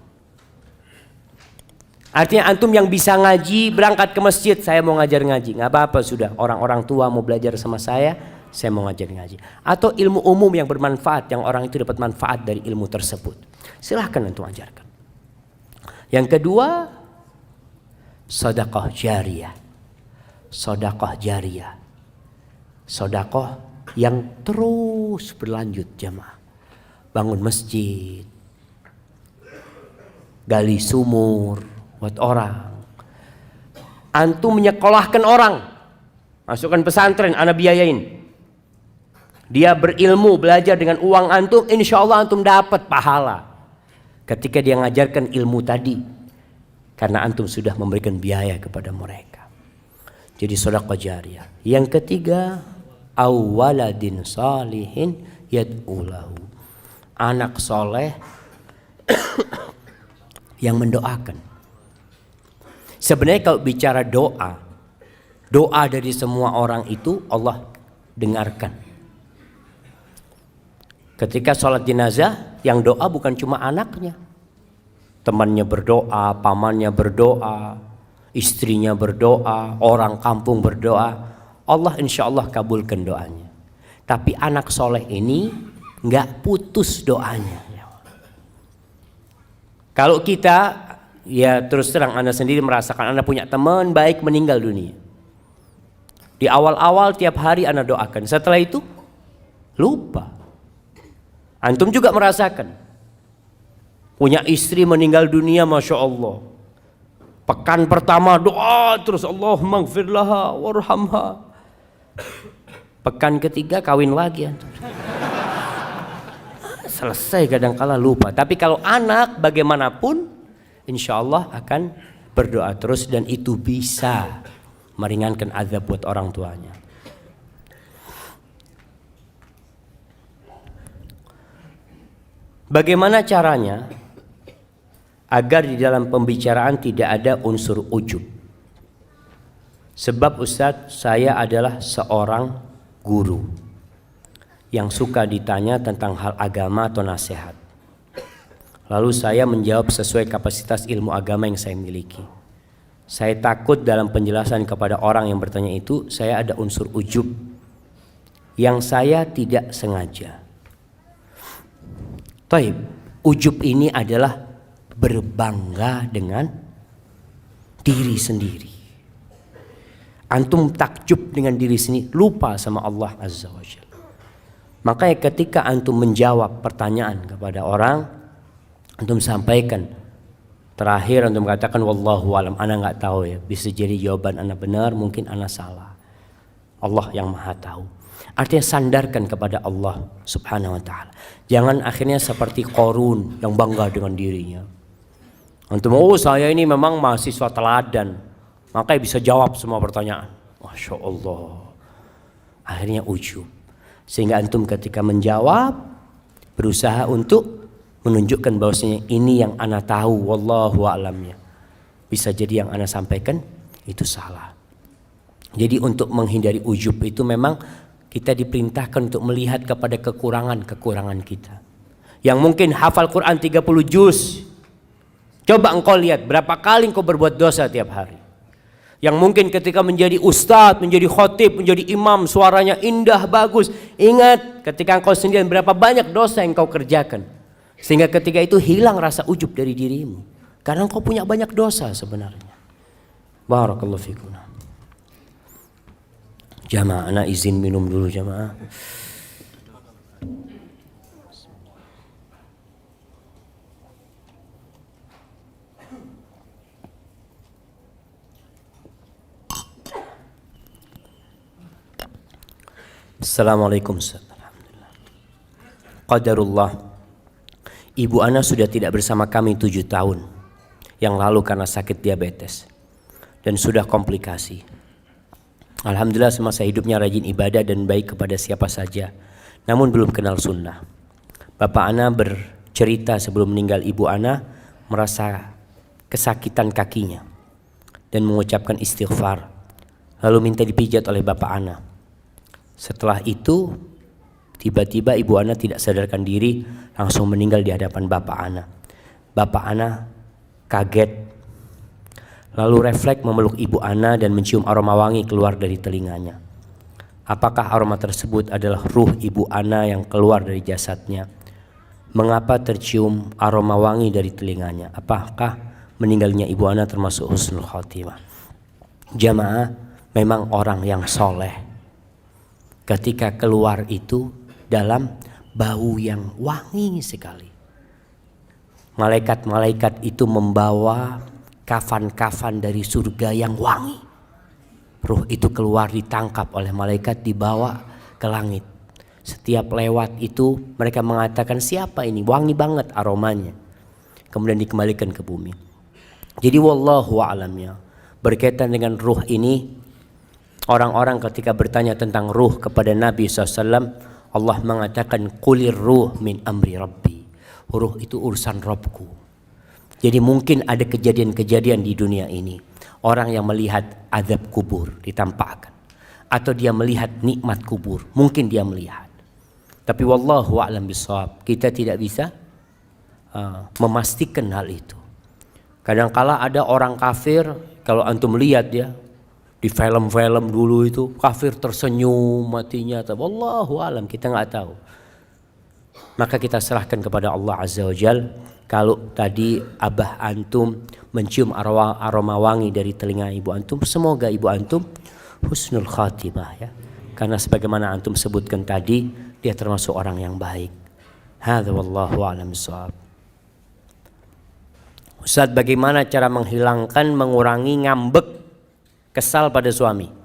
Artinya antum yang bisa ngaji berangkat ke masjid, saya mau ngajar ngaji, nggak apa-apa sudah. Orang-orang tua mau belajar sama saya saya mau ngajar ngaji. Atau ilmu umum yang bermanfaat, yang orang itu dapat manfaat dari ilmu tersebut. Silahkan antum ajarkan. Yang kedua, sedekah jariyah. Sedekah jariyah. Sedekah yang terus berlanjut jamaah. Bangun masjid, gali sumur buat orang. Antum menyekolahkan orang, masukkan pesantren, ana biayain. Dia berilmu, belajar dengan uang antum, insya Allah antum dapat pahala ketika dia ngajarkan ilmu tadi, karena antum sudah memberikan biaya kepada mereka. Jadi sedekah jariyah. Yang ketiga, awaladin salihin yad'ulahu. Anak soleh yang mendoakan. Sebenarnya kalau bicara doa, doa dari semua orang itu Allah dengarkan. Ketika sholat jenazah, yang doa bukan cuma anaknya, temannya berdoa, pamannya berdoa, istrinya berdoa, orang kampung berdoa. Allah insya Allah kabulkan doanya. Tapi anak soleh ini nggak putus doanya. Kalau kita, ya terus terang anda sendiri merasakan anda punya teman baik meninggal dunia. Di awal-awal tiap hari anda doakan, setelah itu lupa. Antum juga merasakan punya istri meninggal dunia, masya Allah. Pekan pertama doa terus, Allahumma gfir laha warhamha. Pekan ketiga kawin lagi antum. Selesai, kadang-kala lupa. Tapi kalau anak bagaimanapun insya Allah akan berdoa terus, dan itu bisa meringankan azab buat orang tuanya. Bagaimana caranya agar di dalam pembicaraan tidak ada unsur ujub? Sebab Ustadz, saya adalah seorang guru yang suka ditanya tentang hal agama atau nasihat. Lalu saya menjawab sesuai kapasitas ilmu agama yang saya miliki. Saya takut dalam penjelasan kepada orang yang bertanya itu saya ada unsur ujub yang saya tidak sengaja. Taib, ujub ini adalah berbangga dengan diri sendiri. Antum takjub dengan diri sendiri, lupa sama Allah Azza wa Jalla. Makanya ketika antum menjawab pertanyaan kepada orang, antum sampaikan. Terakhir antum katakan wallahu alam, ana nggak tahu ya. Bisa jadi jawaban ana benar, mungkin ana salah. Allah yang maha tahu. Artinya sandarkan kepada Allah subhanahu wa ta'ala. Jangan akhirnya seperti Qarun yang bangga dengan dirinya. Antum, oh saya ini memang mahasiswa teladan, makanya bisa jawab semua pertanyaan. Masya Allah. Akhirnya ujub. Sehingga antum ketika menjawab berusaha untuk menunjukkan bahwasanya ini yang ana tahu, wallahu a'lamnya. Bisa jadi yang ana sampaikan itu salah. Jadi untuk menghindari ujub itu memang kita diperintahkan untuk melihat kepada kekurangan-kekurangan kita. Yang mungkin hafal Quran 30 juz, coba engkau lihat berapa kali engkau berbuat dosa tiap hari. Yang mungkin ketika menjadi ustadz, menjadi khotib, menjadi imam, suaranya indah, bagus. Ingat ketika engkau sendirian berapa banyak dosa yang engkau kerjakan. Sehingga ketika itu hilang rasa ujub dari dirimu. Karena engkau punya banyak dosa sebenarnya. Barakallahu fikum. Jamaah, anak izin minum dulu jamaah. Assalamualaikum. Alhamdulillah. Qadarullah. Ibu ana sudah tidak bersama kami 7 tahun yang lalu karena sakit diabetes dan sudah komplikasi. Alhamdulillah semasa hidupnya rajin ibadah dan baik kepada siapa saja, namun belum kenal sunnah. Bapak ana bercerita sebelum meninggal ibu ana merasa kesakitan kakinya dan mengucapkan istighfar, lalu minta dipijat oleh bapak ana. Setelah itu tiba-tiba ibu ana tidak sadarkan diri, langsung meninggal di hadapan bapak ana. Bapak ana kaget, lalu refleks memeluk ibu ana dan mencium aroma wangi keluar dari telinganya. Apakah aroma tersebut adalah ruh ibu ana yang keluar dari jasadnya? Mengapa tercium aroma wangi dari telinganya? Apakah meninggalnya ibu ana termasuk husnul khotimah? Jamaah, memang orang yang soleh ketika keluar itu dalam bau yang wangi sekali. Malaikat-malaikat itu membawa kafan-kafan dari surga yang wangi. Ruh itu keluar, ditangkap oleh malaikat, dibawa ke langit. Setiap lewat itu mereka mengatakan, siapa ini? Wangi banget aromanya. Kemudian dikembalikan ke bumi. Jadi wallahu a'lamnya, berkaitan dengan ruh ini, orang-orang ketika bertanya tentang ruh kepada Nabi SAW, Allah mengatakan qulir ruh min amri rabbi. Ruh itu urusan Rabbku. Jadi mungkin ada kejadian-kejadian di dunia ini, orang yang melihat azab kubur ditampakkan, atau dia melihat nikmat kubur, mungkin dia melihat. Tapi wallahu a'lam bishawab, kita tidak bisa memastikan hal itu. Kadangkala ada orang kafir, kalau antum lihat ya di film-film dulu itu, kafir tersenyum matinya, tapi wallahu a'lam, kita nggak tahu. Maka kita serahkan kepada Allah Azza wa Jal. Kalau tadi abah antum mencium aroma wangi dari telinga ibu antum, semoga ibu antum husnul khatimah ya. Karena sebagaimana antum sebutkan tadi, dia termasuk orang yang baik. Hadza wallahu a'lam bishawab. Ustaz, bagaimana cara menghilangkan, mengurangi ngambek, kesal pada suami?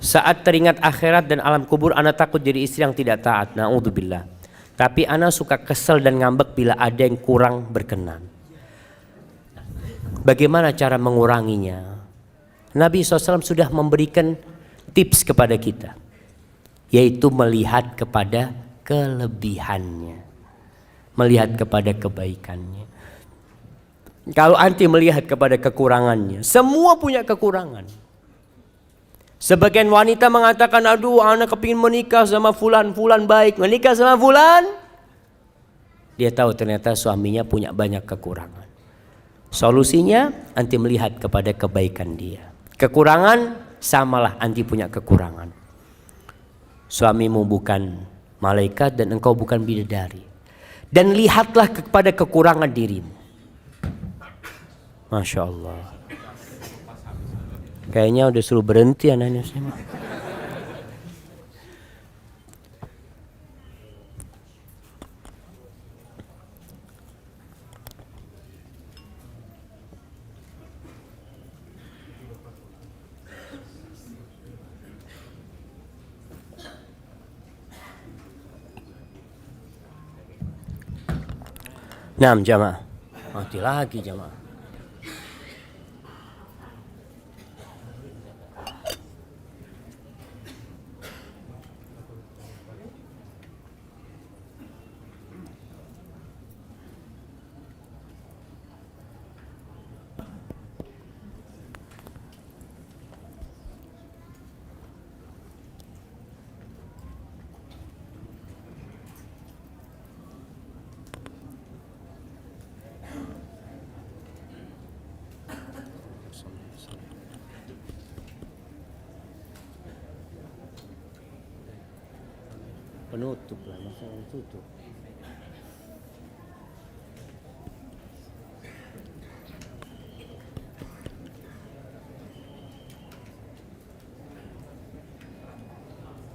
Saat teringat akhirat dan alam kubur, ana takut jadi istri yang tidak taat. Na'udzubillah. Tapi ana suka kesel dan ngambek bila ada yang kurang berkenan. Bagaimana cara menguranginya? Nabi SAW sudah memberikan tips kepada kita, yaitu melihat kepada kelebihannya, melihat kepada kebaikannya. Kalau anti melihat kepada kekurangannya, semua punya kekurangan. Sebagian wanita mengatakan, aduh anak kepingin menikah sama fulan baik, menikah sama fulan. Dia tahu ternyata suaminya punya banyak kekurangan. Solusinya anti melihat kepada kebaikan dia. Kekurangan samalah anti punya kekurangan. Suamimu bukan malaikat dan engkau bukan bidadari. Dan lihatlah kepada kekurangan dirimu. Masya Allah. Kayaknya udah suruh berhenti anaknya saya. Nah, jamaah. Mati lagi jamaah. Penutup lah, masalah tutup.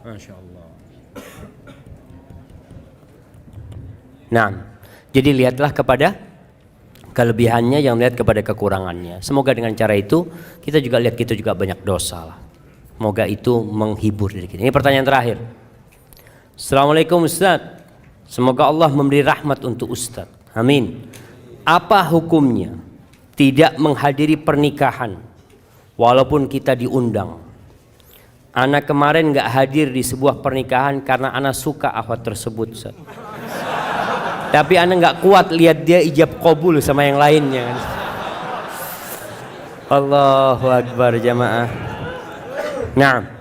Masya Allah. Nah, jadi lihatlah kepada kelebihannya, yang lihat kepada kekurangannya. Semoga dengan cara itu kita juga lihat kita juga banyak dosa lah. Semoga itu menghibur diri kita. Ini pertanyaan terakhir. Assalamualaikum Ustaz. Semoga Allah memberi rahmat untuk Ustaz. Amin. Apa hukumnya tidak menghadiri pernikahan walaupun kita diundang? Ana kemarin gak hadir di sebuah pernikahan karena ana suka akhwat tersebut, Ustaz. Tapi ana gak kuat lihat dia ijab qabul sama yang lainnya. Allahu Akbar jamaah. Nah,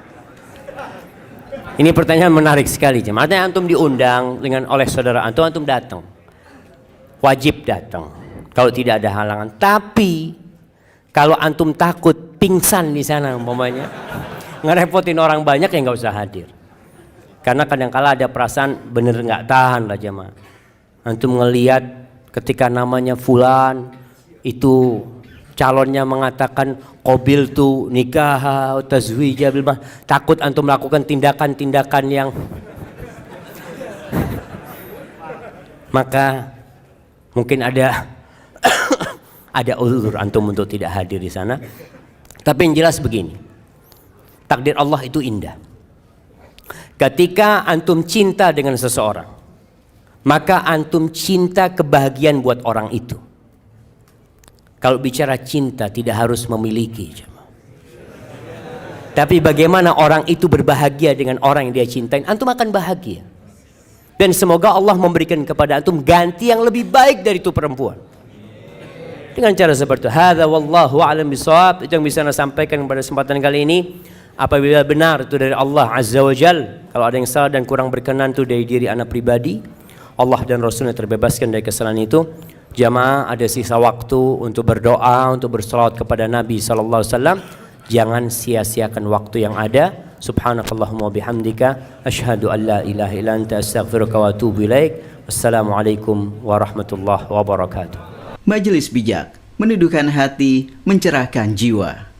ini pertanyaan menarik sekali jemaah. Artinya antum diundang dengan oleh saudara antum datang. Wajib datang kalau tidak ada halangan. Tapi kalau antum takut pingsan di sana umpamanya, ngerepotin orang banyak ya nggak usah hadir. Karena kadang-kala ada perasaan bener nggak tahan lah jemaah. Antum ngelihat ketika namanya fulan itu calonnya mengatakan qabil tu nikah tazwija bil mah, takut antum melakukan tindakan-tindakan yang maka mungkin ada ada uzur antum untuk tidak hadir di sana. Tapi yang jelas begini, takdir Allah itu indah. Ketika antum cinta dengan seseorang, maka antum cinta kebahagiaan buat orang itu. Kalau bicara cinta tidak harus memiliki, tapi bagaimana orang itu berbahagia dengan orang yang dia cintai, antum akan bahagia. Dan semoga Allah memberikan kepada antum ganti yang lebih baik dari itu perempuan. Dengan cara seperti itu. Hadza wallahu a'lam bishawab. Itu yang bisa saya sampaikan pada kesempatan kali ini. Apabila benar itu dari Allah Azza wa Jal, kalau ada yang salah dan kurang berkenan itu dari diri anak pribadi, Allah dan Rasulnya terbebaskan dari kesalahan itu. Jamaah ada sisa waktu untuk berdoa, untuk bersalawat kepada Nabi sallallahu alaihi wasallam. Jangan sia-siakan waktu yang ada. Subhanakallahumma bihamdika asyhadu an la ilaha illa anta astaghfiruka wa atubu ilaik. Wassalamualaikum warahmatullahi wabarakatuh. Majelis Bijak, meneduhkan hati, mencerahkan jiwa.